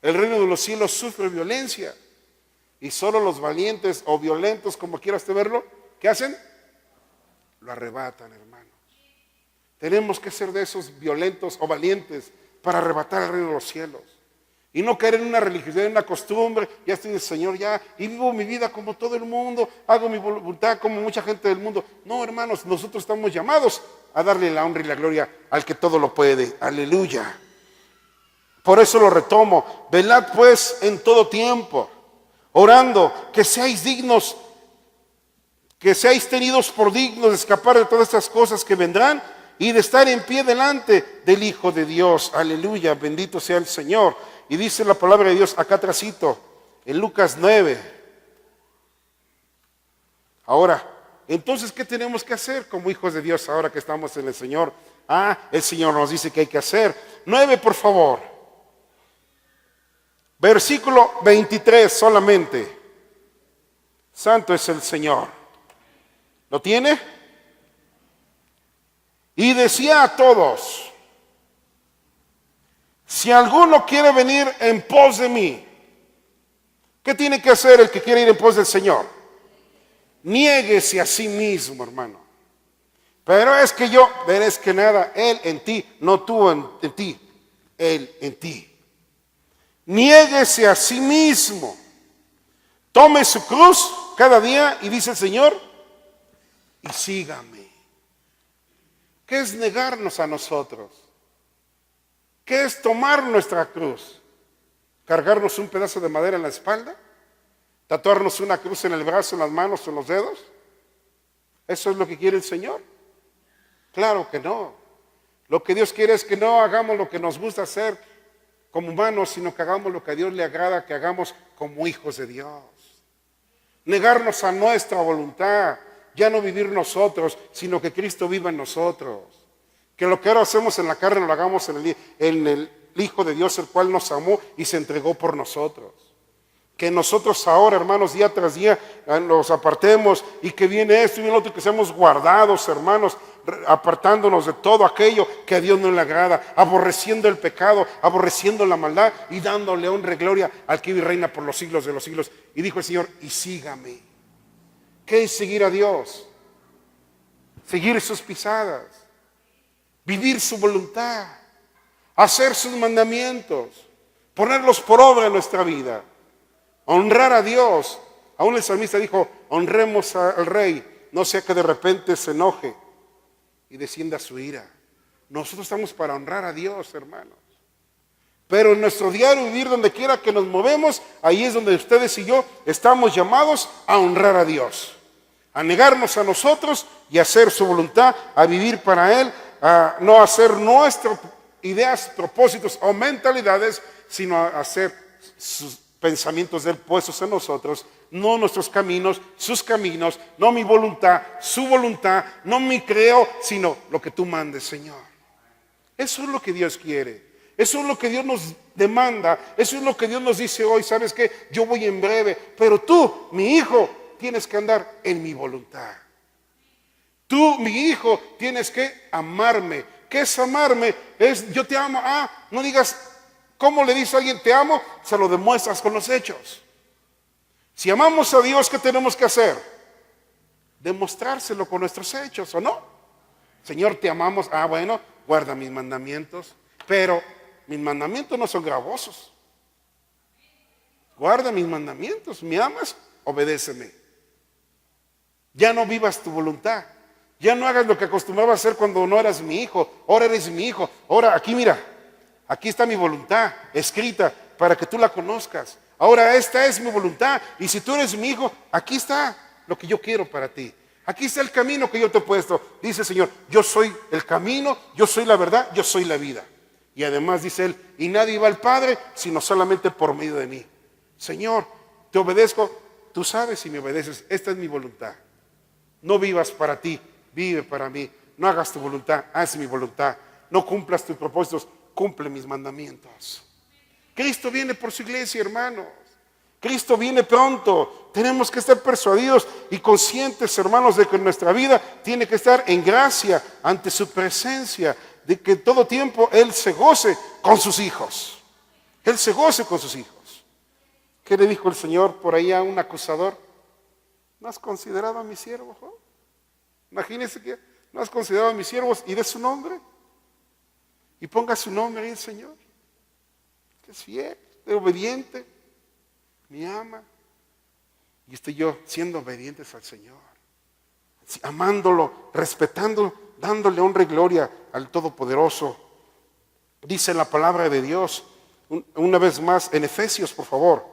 El reino de los cielos sufre violencia. Y solo los valientes o violentos, como quiera usted verlo, ¿qué hacen? Lo arrebatan, hermanos. Tenemos que ser de esos violentos o valientes para arrebatar el reino de los cielos. Y no caer en una religiosidad, en una costumbre, ya estoy el Señor ya, y vivo mi vida como todo el mundo, hago mi voluntad como mucha gente del mundo. No, hermanos, nosotros estamos llamados a darle la honra y la gloria al que todo lo puede. Aleluya. Por eso lo retomo. Velad pues en todo tiempo, orando, que seáis dignos, que seáis tenidos por dignos de escapar de todas estas cosas que vendrán y de estar en pie delante del Hijo de Dios. Aleluya, bendito sea el Señor. Y dice la palabra de Dios acá atrásito, en Lucas 9. Ahora, entonces, ¿qué tenemos que hacer como hijos de Dios ahora que estamos en el Señor? El Señor nos dice que hay que hacer. 9, por favor. Versículo 23 solamente. Santo es el Señor. ¿Lo tiene? Y decía a todos, si alguno quiere venir en pos de mí, ¿qué tiene que hacer el que quiere ir en pos del Señor? Niéguese a sí mismo, hermano. Pero es que nada, Él en ti, no tú en ti, Él en ti. Niéguese a sí mismo, tome su cruz cada día y dice el Señor, y sígame. ¿Qué es negarnos a nosotros? ¿Qué es tomar nuestra cruz? ¿Cargarnos un pedazo de madera en la espalda? ¿Tatuarnos una cruz en el brazo, en las manos o en los dedos? ¿Eso es lo que quiere el Señor? Claro que no. Lo que Dios quiere es que no hagamos lo que nos gusta hacer como humanos, sino que hagamos lo que a Dios le agrada, que hagamos como hijos de Dios. Negarnos a nuestra voluntad, ya no vivir nosotros, sino que Cristo viva en nosotros. Que lo que ahora hacemos en la carne lo hagamos en el Hijo de Dios, el cual nos amó y se entregó por nosotros. Que nosotros ahora, hermanos, día tras día nos apartemos y que viene esto y viene lo otro, que seamos guardados, hermanos, apartándonos de todo aquello que a Dios no le agrada, aborreciendo el pecado, aborreciendo la maldad y dándole honra y gloria al que vive y reina por los siglos de los siglos. Y dijo el Señor, y sígame. ¿Qué es seguir a Dios? Seguir sus pisadas, vivir su voluntad, hacer sus mandamientos, ponerlos por obra en nuestra vida, honrar a Dios. Aún el salmista dijo, honremos al Rey, no sea que de repente se enoje y descienda su ira. Nosotros estamos para honrar a Dios, hermanos. Pero en nuestro diario vivir, donde quiera que nos movemos, ahí es donde ustedes y yo estamos llamados a honrar a Dios, a negarnos a nosotros y a hacer su voluntad, a vivir para Él, a no hacer nuestras ideas, propósitos o mentalidades, sino a hacer sus pensamientos de Él puestos en nosotros, no nuestros caminos, sus caminos, no mi voluntad, su voluntad, no mi creo, sino lo que tú mandes, Señor. Eso es lo que Dios quiere. Eso es lo que Dios nos demanda. Eso es lo que Dios nos dice hoy. ¿Sabes qué? Yo voy en breve, pero tú, mi hijo, tienes que andar en mi voluntad. Tú, mi hijo, tienes que amarme. ¿Qué es amarme? Es yo te amo. No digas, ¿cómo le dice a alguien te amo? Se lo demuestras con los hechos. Si amamos a Dios, ¿qué tenemos que hacer? Demostrárselo con nuestros hechos, ¿o no? Señor, te amamos. Bueno, guarda mis mandamientos. Pero mis mandamientos no son gravosos. Guarda mis mandamientos. ¿Me amas? Obedéceme. Ya no vivas tu voluntad. Ya no hagas lo que acostumbrabas a hacer cuando no eras mi hijo. Ahora eres mi hijo. Ahora aquí mira. Aquí está mi voluntad escrita para que tú la conozcas. Ahora esta es mi voluntad. Y si tú eres mi hijo, aquí está lo que yo quiero para ti. Aquí está el camino que yo te he puesto. Dice el Señor, yo soy el camino, yo soy la verdad, yo soy la vida. Y además dice Él, y nadie va al Padre sino solamente por medio de mí. Señor, te obedezco tú sabes si me obedeces, esta es mi voluntad. No vivas para ti, vive para mí. No hagas tu voluntad, haz mi voluntad. No cumplas tus propósitos, cumple mis mandamientos. Cristo viene por su iglesia, hermanos. Cristo viene pronto. Tenemos que estar persuadidos y conscientes, hermanos, de que nuestra vida tiene que estar en gracia ante su presencia, de que en todo tiempo Él se goce con sus hijos. Él se goce con sus hijos. ¿Qué le dijo el Señor por ahí a un acusador? ¿No has considerado a mi siervo, Job? Imagínense que no has considerado a mis siervos y de su nombre. Y ponga su nombre ahí el Señor. Que es fiel, es obediente, me ama. Y estoy yo siendo obedientes al Señor, amándolo, respetándolo, dándole honra y gloria al Todopoderoso. Dice la palabra de Dios, una vez más, en Efesios, por favor.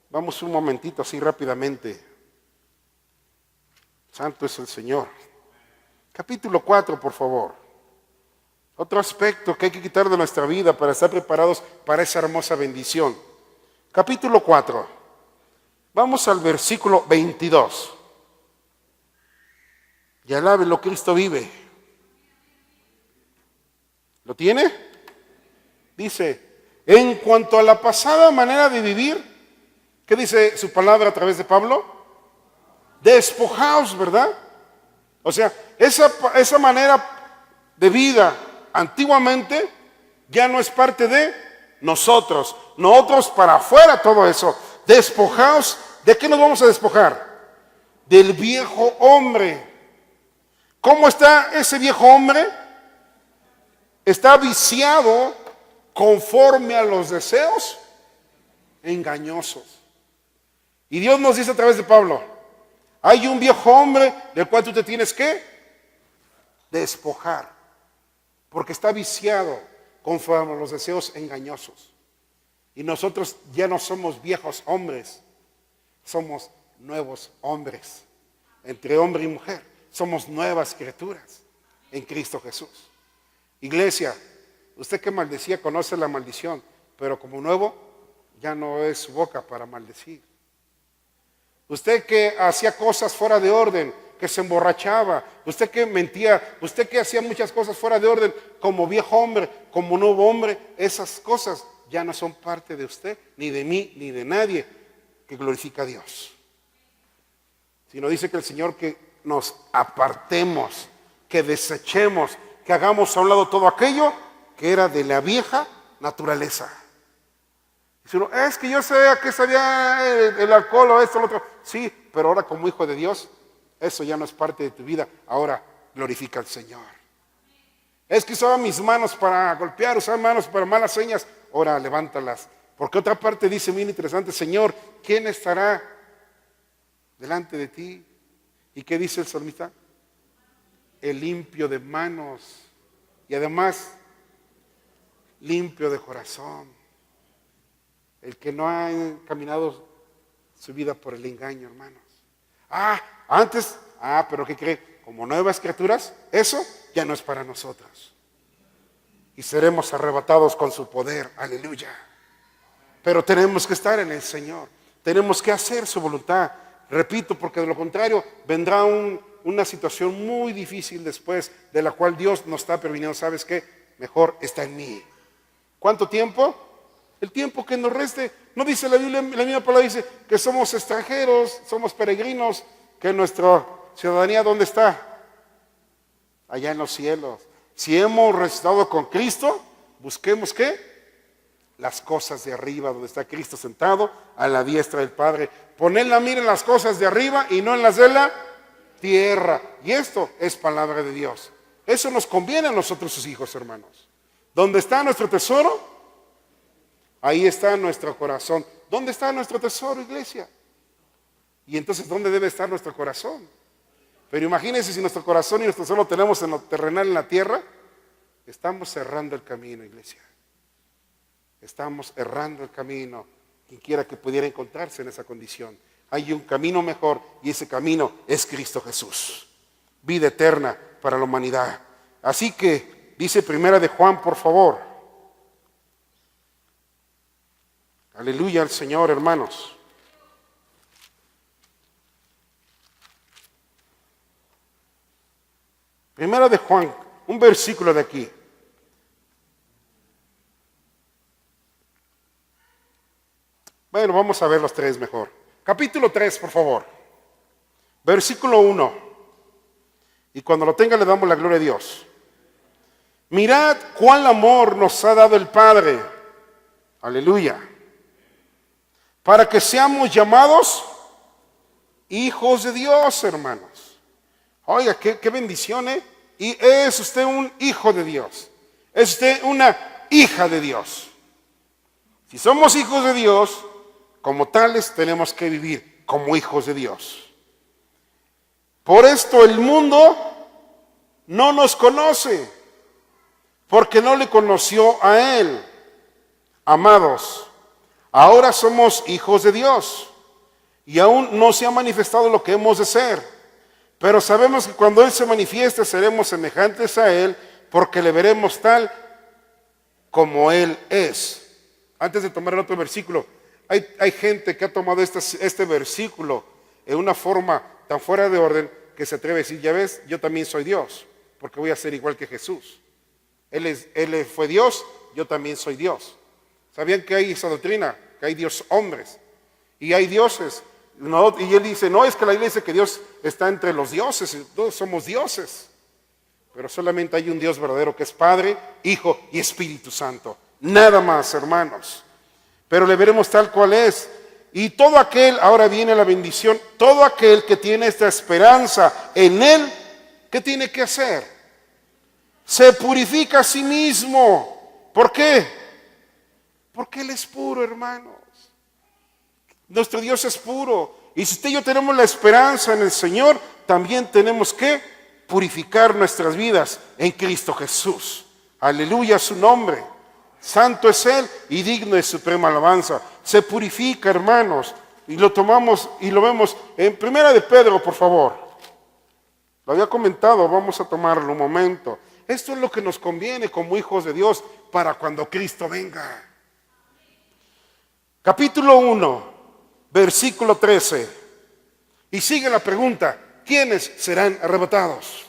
Vamos un momentito así rápidamente. Santo es el Señor. Capítulo 4, por favor. Otro aspecto que hay que quitar de nuestra vida para estar preparados para esa hermosa bendición. Capítulo 4. Vamos al versículo 22. Y alábelo, Cristo vive. ¿Lo tiene? Dice, en cuanto a la pasada manera de vivir, ¿qué dice su palabra a través de Pablo? Despojaos, ¿verdad? O sea, esa manera de vida antiguamente ya no es parte de nosotros. Nosotros para afuera todo eso. Despojaos. ¿De qué nos vamos a despojar? Del viejo hombre. ¿Cómo está ese viejo hombre? Está viciado conforme a los deseos engañosos. Y Dios nos dice a través de Pablo, hay un viejo hombre del cual tú te tienes que despojar, porque está viciado conforme a los deseos engañosos. Y nosotros ya no somos viejos hombres, somos nuevos hombres. Entre hombre y mujer, somos nuevas criaturas en Cristo Jesús. Iglesia, usted que maldecía conoce la maldición, pero como nuevo ya no es su boca para maldecir. Usted que hacía cosas fuera de orden, que se emborrachaba, usted que mentía, usted que hacía muchas cosas fuera de orden, como viejo hombre, como nuevo hombre, esas cosas ya no son parte de usted, ni de mí, ni de nadie que glorifica a Dios. Sino dice que el Señor que nos apartemos, que desechemos, que hagamos a un lado todo aquello que era de la vieja naturaleza. Dice uno, es que yo sé a qué sabía el alcohol o esto o lo otro. Sí, pero ahora como hijo de Dios, eso ya no es parte de tu vida. Ahora glorifica al Señor. Es que usaba mis manos para golpear, usaba manos para malas señas. Ahora levántalas. Porque otra parte dice bien interesante, Señor, ¿quién estará delante de ti? ¿Y qué dice el salmista? El limpio de manos y además limpio de corazón. El que no ha caminado su vida por el engaño, hermanos. Pero ¿qué cree? Como nuevas criaturas, eso ya no es para nosotros. Y seremos arrebatados con su poder, aleluya. Pero tenemos que estar en el Señor, tenemos que hacer su voluntad. Repito, porque de lo contrario vendrá una situación muy difícil después, de la cual Dios nos está previniendo. ¿Sabes qué? Mejor está en mí. ¿Cuánto tiempo? El tiempo que nos reste. No dice la Biblia, la misma palabra dice que somos extranjeros, somos peregrinos, que nuestra ciudadanía, ¿dónde está? Allá en los cielos. Si hemos resucitado con Cristo, busquemos ¿qué? Las cosas de arriba, donde está Cristo sentado a la diestra del Padre. Poned la mira en las cosas de arriba y no en las de la tierra. Y esto es palabra de Dios. Eso nos conviene a nosotros sus hijos, hermanos. ¿Dónde está nuestro tesoro? Ahí está nuestro corazón. ¿Dónde está nuestro tesoro, iglesia? Y entonces, ¿dónde debe estar nuestro corazón? Pero imagínense si nuestro corazón y nuestro tesoro lo tenemos en lo terrenal, en la tierra. Estamos cerrando el camino, iglesia. Estamos errando el camino. Quien quiera que pudiera encontrarse en esa condición. Hay un camino mejor y ese camino es Cristo Jesús. Vida eterna para la humanidad. Así que, dice Primera de Juan, por favor. Aleluya al Señor, hermanos. Primera de Juan, un versículo de aquí. Bueno, vamos a ver los tres mejor. Capítulo 3, por favor. Versículo 1. Y cuando lo tenga le damos la gloria a Dios. Mirad cuál amor nos ha dado el Padre. Aleluya. Para que seamos llamados hijos de Dios, hermanos. Oiga, qué bendición, ¿eh? Y es usted un hijo de Dios. Es usted una hija de Dios. Si somos hijos de Dios, como tales tenemos que vivir como hijos de Dios. Por esto el mundo no nos conoce, porque no le conoció a Él. Amados, ahora somos hijos de Dios y aún no se ha manifestado lo que hemos de ser. Pero sabemos que cuando Él se manifieste seremos semejantes a Él, porque le veremos tal como Él es. Antes de tomar el otro versículo, hay gente que ha tomado este versículo en una forma tan fuera de orden que se atreve a decir, ya ves, yo también soy Dios, porque voy a ser igual que Jesús. Él fue Dios, yo también soy Dios. ¿Sabían que hay esa doctrina? Que hay Dios hombres y hay dioses. No, y él dice, no, es que la Biblia dice que Dios está entre los dioses, todos somos dioses. Pero solamente hay un Dios verdadero que es Padre, Hijo y Espíritu Santo. Nada más, hermanos. Pero le veremos tal cual es. Y todo aquel, ahora viene la bendición, todo aquel que tiene esta esperanza en Él, ¿qué tiene que hacer? Se purifica a sí mismo. ¿Por qué? Porque Él es puro, hermanos. Nuestro Dios es puro. Y si usted y yo tenemos la esperanza en el Señor, también tenemos que purificar nuestras vidas en Cristo Jesús. Aleluya a su nombre. Santo es Él y digno de suprema alabanza. Se purifica, hermanos. Y lo tomamos y lo vemos en Primera de Pedro, por favor. Lo había comentado, vamos a tomarlo un momento. Esto es lo que nos conviene como hijos de Dios para cuando Cristo venga. Capítulo 1, versículo 13. Y sigue la pregunta, ¿quiénes serán arrebatados?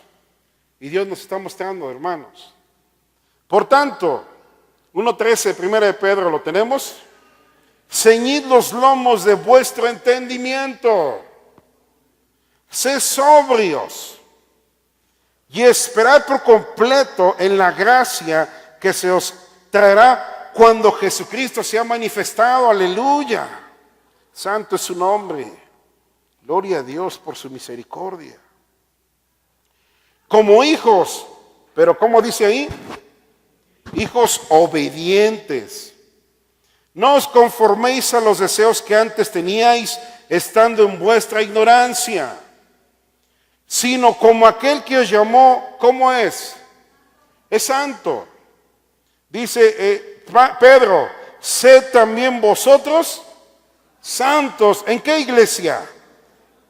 Y Dios nos está mostrando, hermanos. Por tanto, 1:13, Primera de Pedro, ¿lo tenemos? Ceñid los lomos de vuestro entendimiento. Sed sobrios y esperad por completo en la gracia que se os traerá cuando Jesucristo sea manifestado. Aleluya. Santo es su nombre. Gloria a Dios por su misericordia. Como hijos, pero ¿cómo dice ahí? Hijos obedientes. No os conforméis a los deseos que antes teníais estando en vuestra ignorancia, sino como aquel que os llamó, ¿cómo es? Es santo. Dice Pedro, sed también vosotros santos. ¿En qué iglesia?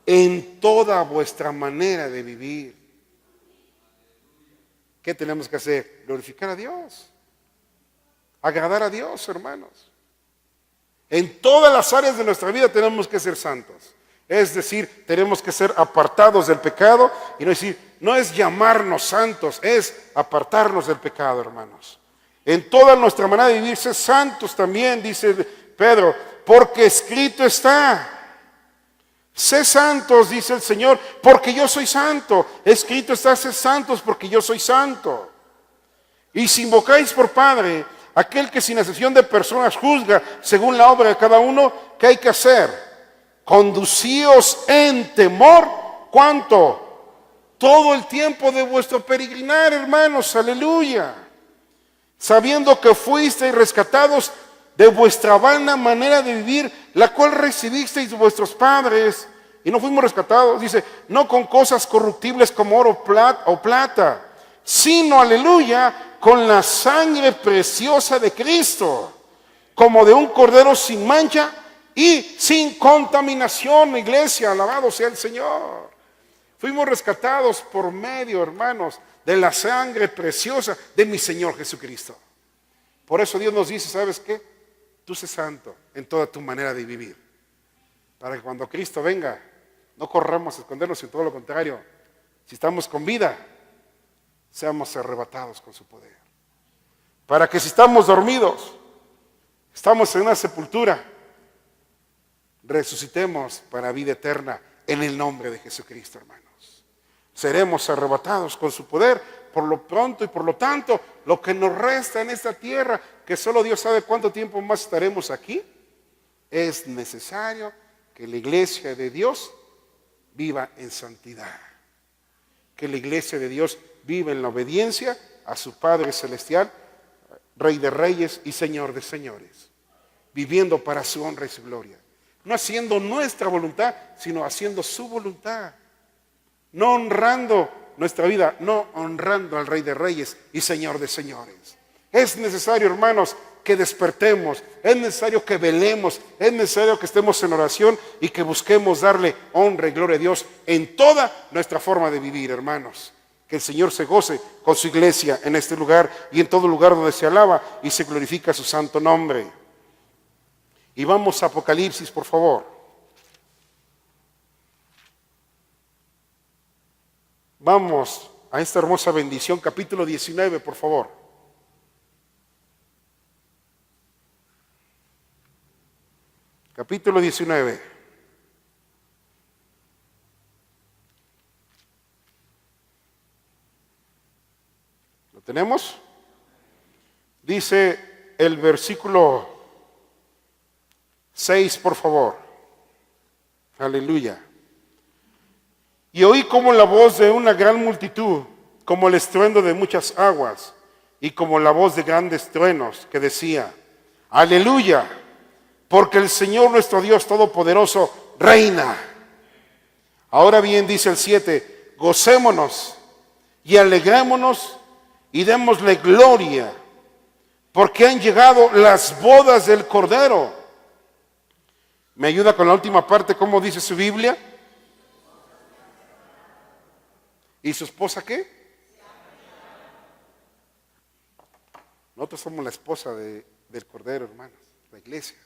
En toda vuestra manera de vivir. ¿Qué tenemos que hacer? Glorificar a Dios. Agradar a Dios, hermanos. En todas las áreas de nuestra vida tenemos que ser santos. Es decir, tenemos que ser apartados del pecado y no es llamarnos santos, es apartarnos del pecado, hermanos. En toda nuestra manera de vivir, ser santos también, dice Pedro, porque escrito está. Sé santos, dice el Señor, porque yo soy santo. Escrito está, sé santos, porque yo soy santo. Y si invocáis por Padre, aquel que sin excepción de personas juzga según la obra de cada uno, ¿qué hay que hacer? Conducíos en temor. ¿Cuánto? Todo el tiempo de vuestro peregrinar, hermanos, aleluya. Sabiendo que fuisteis rescatados de vuestra vana manera de vivir, la cual recibisteis de vuestros padres, y no fuimos rescatados, dice, no con cosas corruptibles como oro o plata, sino, aleluya, con la sangre preciosa de Cristo, como de un cordero sin mancha y sin contaminación. Iglesia, alabado sea el Señor. Fuimos rescatados por medio, hermanos, de la sangre preciosa de mi Señor Jesucristo. Por eso Dios nos dice, ¿sabes qué? Tú sé santo en toda tu manera de vivir, para que cuando Cristo venga, no corramos a escondernos, sino todo lo contrario. Si estamos con vida, seamos arrebatados con su poder. Para que si estamos dormidos, estamos en una sepultura, resucitemos para vida eterna en el nombre de Jesucristo, hermanos. Seremos arrebatados con su poder. Por lo pronto y por lo tanto, lo que nos resta en esta tierra, que solo Dios sabe cuánto tiempo más estaremos aquí, es necesario que la iglesia de Dios viva en santidad. Que la iglesia de Dios viva en la obediencia a su Padre Celestial, Rey de Reyes y Señor de Señores, viviendo para su honra y su gloria. No haciendo nuestra voluntad, sino haciendo su voluntad. No honrando nuestra vida, no honrando al Rey de Reyes y Señor de Señores. Es necesario, hermanos, que despertemos, es necesario que velemos, es necesario que estemos en oración y que busquemos darle honra y gloria a Dios en toda nuestra forma de vivir, hermanos. Que el Señor se goce con su iglesia en este lugar y en todo lugar donde se alaba y se glorifica su santo nombre. Y vamos a Apocalipsis, por favor. Vamos a esta hermosa bendición, capítulo 19, por favor. Capítulo 19. ¿Lo tenemos? Dice el versículo 6, por favor. Aleluya. Y oí como la voz de una gran multitud, como el estruendo de muchas aguas, y como la voz de grandes truenos, que decía: Aleluya, porque el Señor nuestro Dios Todopoderoso reina. Ahora bien, dice el 7, gocémonos y alegrémonos y démosle gloria, porque han llegado las bodas del Cordero. ¿Me ayuda con la última parte? ¿Cómo dice su Biblia? ¿Y su esposa qué? Nosotros somos la esposa del Cordero, hermanos, la iglesia.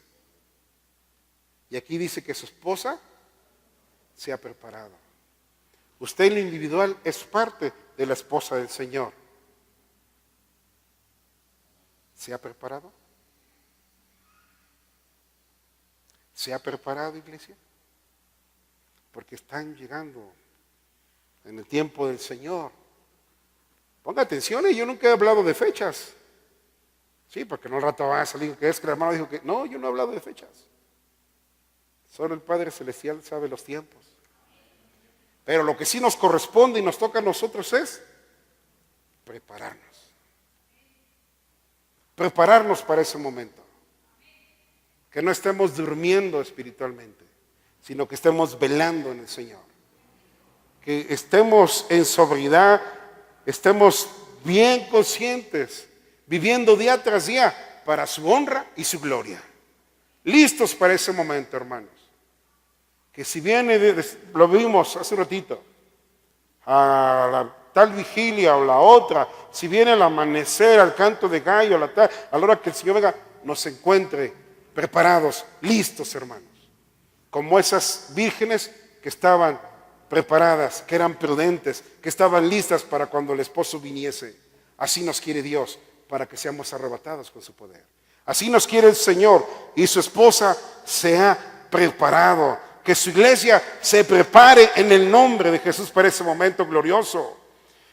Y aquí dice que su esposa se ha preparado. Usted en lo individual es parte de la esposa del Señor. ¿Se ha preparado? ¿Se ha preparado, iglesia? Porque están llegando en el tiempo del Señor. Ponga atención, yo nunca he hablado de fechas. Sí, porque no al rato va a salir que es que el hermano dijo que no, yo no he hablado de fechas. Solo el Padre Celestial sabe los tiempos. Pero lo que sí nos corresponde y nos toca a nosotros es prepararnos. Prepararnos para ese momento. Que no estemos durmiendo espiritualmente, sino que estemos velando en el Señor. Que estemos en sobriedad, estemos bien conscientes, viviendo día tras día para su honra y su gloria. Listos para ese momento, hermanos. Que si viene, lo vimos hace un ratito, a la tal vigilia o la otra, si viene el amanecer, al canto de gallo, a la hora que el Señor venga, nos encuentre preparados, listos, hermanos. Como esas vírgenes que estaban preparadas, que eran prudentes, que estaban listas para cuando el esposo viniese. Así nos quiere Dios, para que seamos arrebatados con su poder. Así nos quiere el Señor, y su esposa se ha preparado. Que su iglesia se prepare en el nombre de Jesús para ese momento glorioso.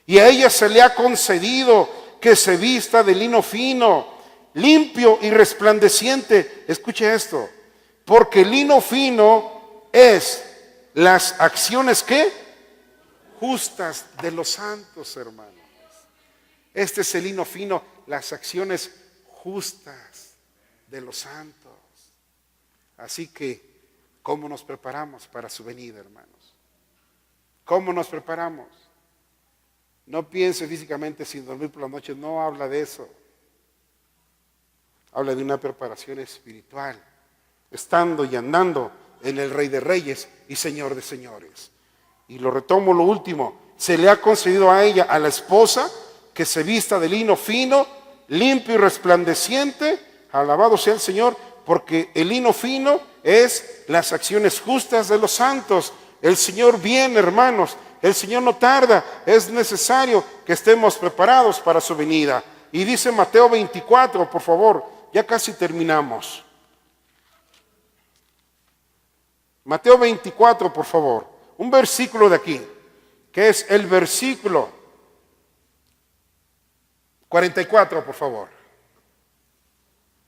Y a ella se le ha concedido que se vista de lino fino, limpio y resplandeciente. Escuche esto, porque el lino fino es las acciones ¿qué? Justas de los santos, hermanos. Este es el lino fino, las acciones justas de los santos. Así que, ¿cómo nos preparamos para su venida, hermanos? ¿Cómo nos preparamos? No piense físicamente sin dormir por la noche, no habla de eso. Habla de una preparación espiritual, estando y andando en el Rey de Reyes y Señor de Señores. Y lo retomo lo último, se le ha concedido a ella, a la esposa, que se vista de lino fino, limpio y resplandeciente. Alabado sea el Señor, porque el lino fino es las acciones justas de los santos. El Señor viene, hermanos. El Señor no tarda. Es necesario que estemos preparados para su venida. Y dice Mateo 24, por favor. Ya casi terminamos. Mateo 24, por favor. Un versículo de aquí, que es el versículo 44, por favor.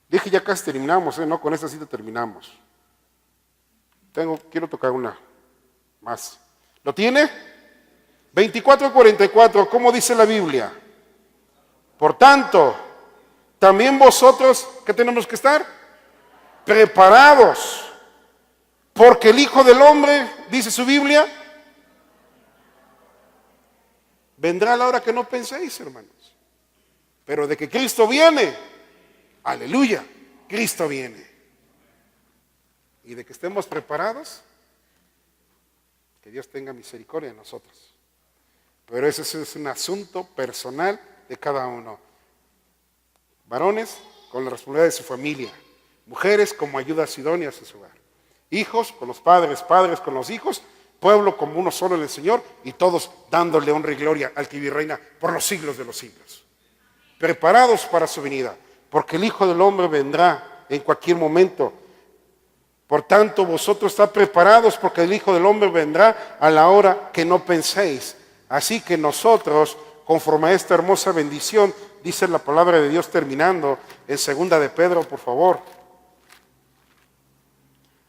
Dije, ya casi terminamos, no, con esta cita terminamos. Quiero tocar una más. ¿Lo tiene? 24:44, ¿cómo dice la Biblia? Por tanto, también vosotros, ¿qué tenemos que estar? Preparados, porque el Hijo del Hombre, dice su Biblia, vendrá a la hora que no penséis, hermanos. Pero de que Cristo viene, aleluya, Cristo viene. Y de que estemos preparados, que Dios tenga misericordia de nosotros. Pero ese es un asunto personal de cada uno. Varones con la responsabilidad de su familia, mujeres como ayudas idóneas en su hogar, hijos con los padres, padres con los hijos, pueblo como uno solo en el Señor y todos dándole honra y gloria al que vive y reina por los siglos de los siglos. Preparados para su venida, porque el Hijo del Hombre vendrá en cualquier momento. Por tanto, vosotros estáis preparados porque el Hijo del Hombre vendrá a la hora que no penséis. Así que nosotros, conforme a esta hermosa bendición, dice la palabra de Dios terminando en 2 de Pedro, por favor.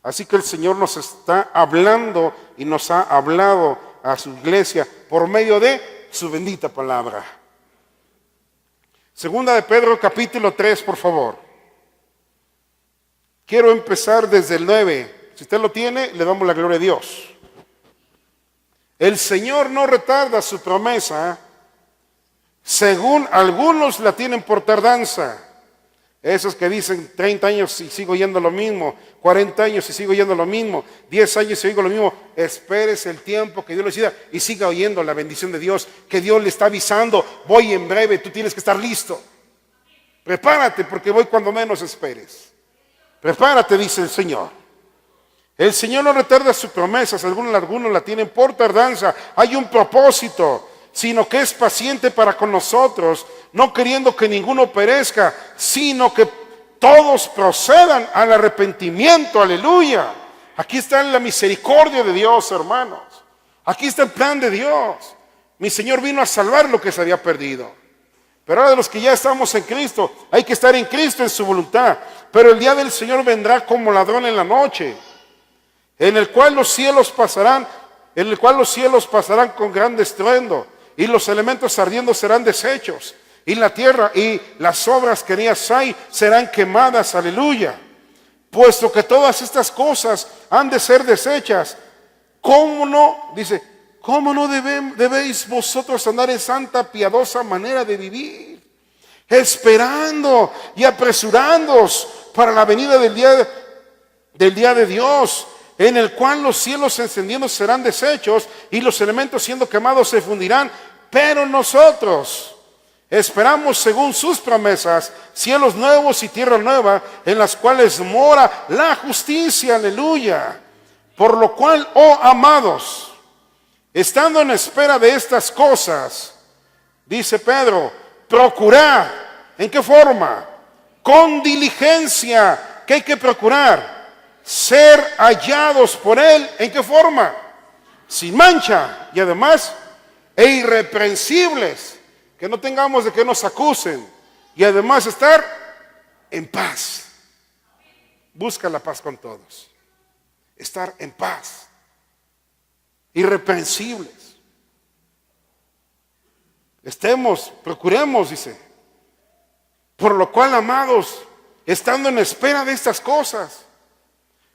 Así que el Señor nos está hablando y nos ha hablado a su iglesia por medio de su bendita palabra. 2 de Pedro capítulo 3, por favor. Quiero empezar desde el 9. Si usted lo tiene, le damos la gloria a Dios. El Señor no retarda su promesa, según algunos la tienen por tardanza. Esos que dicen 30 años y sigo oyendo lo mismo, 40 años y sigo oyendo lo mismo, 10 años y oigo lo mismo. Espérese el tiempo que Dios le decida y siga oyendo la bendición de Dios, que Dios le está avisando, voy en breve, tú tienes que estar listo. Prepárate porque voy cuando menos esperes. Prepárate, dice el Señor. El Señor no retarda sus promesas, algunos la tienen por tardanza. Hay un propósito, sino que es paciente para con nosotros, no queriendo que ninguno perezca, sino que todos procedan al arrepentimiento. Aleluya. Aquí está la misericordia de Dios, hermanos. Aquí está el plan de Dios. Mi Señor vino a salvar lo que se había perdido. Pero ahora de los que ya estamos en Cristo, hay que estar en Cristo en su voluntad. Pero el día del Señor vendrá como ladrón en la noche, en el cual los cielos pasarán con gran estruendo, y los elementos ardiendo serán deshechos, y la tierra y las obras que en ellas hay serán quemadas. Aleluya. Puesto que todas estas cosas han de ser deshechas, ¿cómo no? Dice, ¿cómo no debéis vosotros andar en santa, piadosa manera de vivir, esperando y apresurándoos para la venida del día de Dios, en el cual los cielos encendiendo serán deshechos y los elementos siendo quemados se fundirán? Pero nosotros esperamos, según sus promesas, cielos nuevos y tierra nueva, en las cuales mora la justicia. Aleluya. Por lo cual, oh amados, estando en espera de estas cosas, dice Pedro, procurad. ¿En qué forma? Con diligencia. ¿Qué hay que procurar? Ser hallados por Él. ¿En qué forma? Sin mancha y además irreprensibles, que no tengamos de que nos acusen, y además estar en paz. Busca la paz con todos. Estar en paz, irreprensibles. Procuremos, dice. Por lo cual, amados, estando en espera de estas cosas,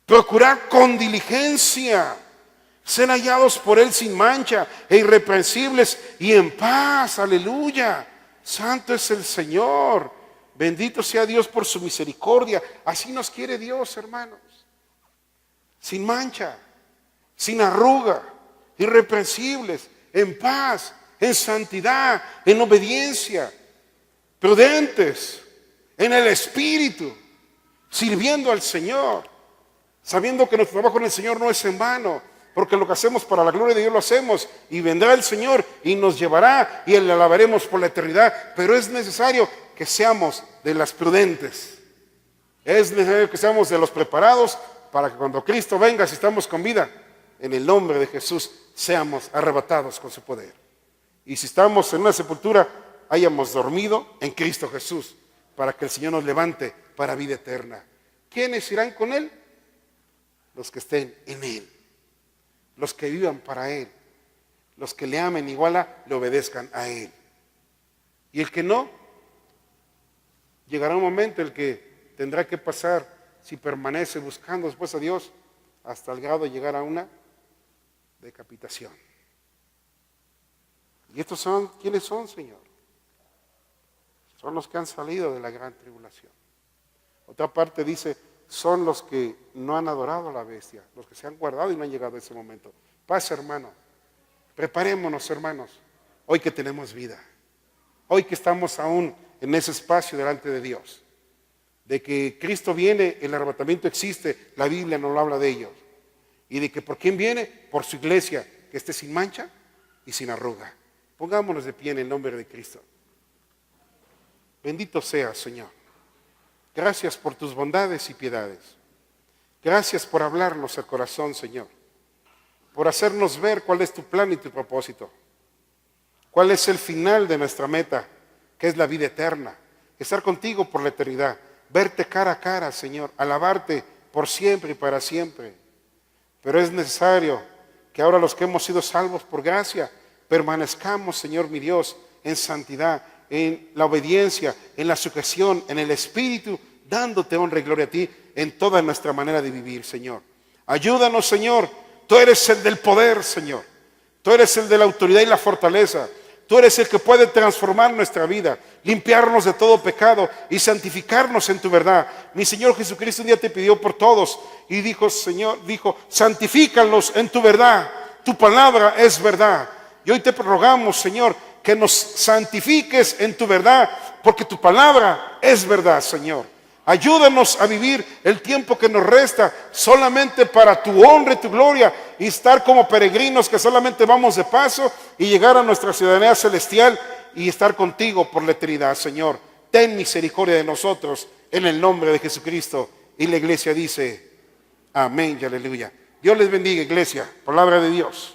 procurar con diligencia ser hallados por Él sin mancha e irreprensibles y en paz. Aleluya. Santo es el Señor. Bendito sea Dios por su misericordia. Así nos quiere Dios, hermanos. Sin mancha, sin arruga, irreprensibles, en paz, en santidad, en obediencia, prudentes, en el Espíritu, sirviendo al Señor, sabiendo que nuestro trabajo en el Señor no es en vano, porque lo que hacemos para la gloria de Dios lo hacemos, y vendrá el Señor y nos llevará y le alabaremos por la eternidad. Pero es necesario que seamos de las prudentes, es necesario que seamos de los preparados para que cuando Cristo venga, si estamos con vida, en el nombre de Jesús seamos arrebatados con su poder. Y si estamos en una sepultura, hayamos dormido en Cristo Jesús, para que el Señor nos levante para vida eterna. ¿Quiénes irán con Él? Los que estén en Él, los que vivan para Él, los que le amen igual le obedezcan a Él. Y el que no, llegará un momento en el que tendrá que pasar, si permanece buscando después a Dios, hasta el grado de llegar a una decapitación. ¿Y estos son quiénes son, Señor? Son los que han salido de la gran tribulación. Otra parte dice, son los que no han adorado a la bestia, los que se han guardado y no han llegado a ese momento. Paz, hermano. Preparémonos, hermanos, hoy que tenemos vida, hoy que estamos aún en ese espacio delante de Dios, de que Cristo viene, el arrebatamiento existe, la Biblia no lo habla de ello, y de que por quién viene, por su iglesia, que esté sin mancha y sin arruga. Pongámonos de pie en el nombre de Cristo. Bendito seas, Señor. Gracias por tus bondades y piedades. Gracias por hablarnos al corazón, Señor. Por hacernos ver cuál es tu plan y tu propósito. Cuál es el final de nuestra meta, que es la vida eterna. Estar contigo por la eternidad. Verte cara a cara, Señor. Alabarte por siempre y para siempre. Pero es necesario que ahora los que hemos sido salvos por gracia, permanezcamos, Señor mi Dios, en santidad, en la obediencia, en la sujeción, en el Espíritu, dándote honra y gloria a ti en toda nuestra manera de vivir, Señor. Ayúdanos, Señor. Tú eres el del poder, Señor. Tú eres el de la autoridad y la fortaleza. Tú eres el que puede transformar nuestra vida, limpiarnos de todo pecado y santificarnos en tu verdad. Mi Señor Jesucristo un día te pidió por todos y dijo, Señor, santifícalos en tu verdad. Tu palabra es verdad. Y hoy te rogamos, Señor, que nos santifiques en tu verdad, porque tu palabra es verdad, Señor. Ayúdanos a vivir el tiempo que nos resta solamente para tu honra y tu gloria, y estar como peregrinos que solamente vamos de paso y llegar a nuestra ciudadanía celestial y estar contigo por la eternidad, Señor. Ten misericordia de nosotros en el nombre de Jesucristo. Y la iglesia dice, amén y aleluya. Dios les bendiga, iglesia. Palabra de Dios.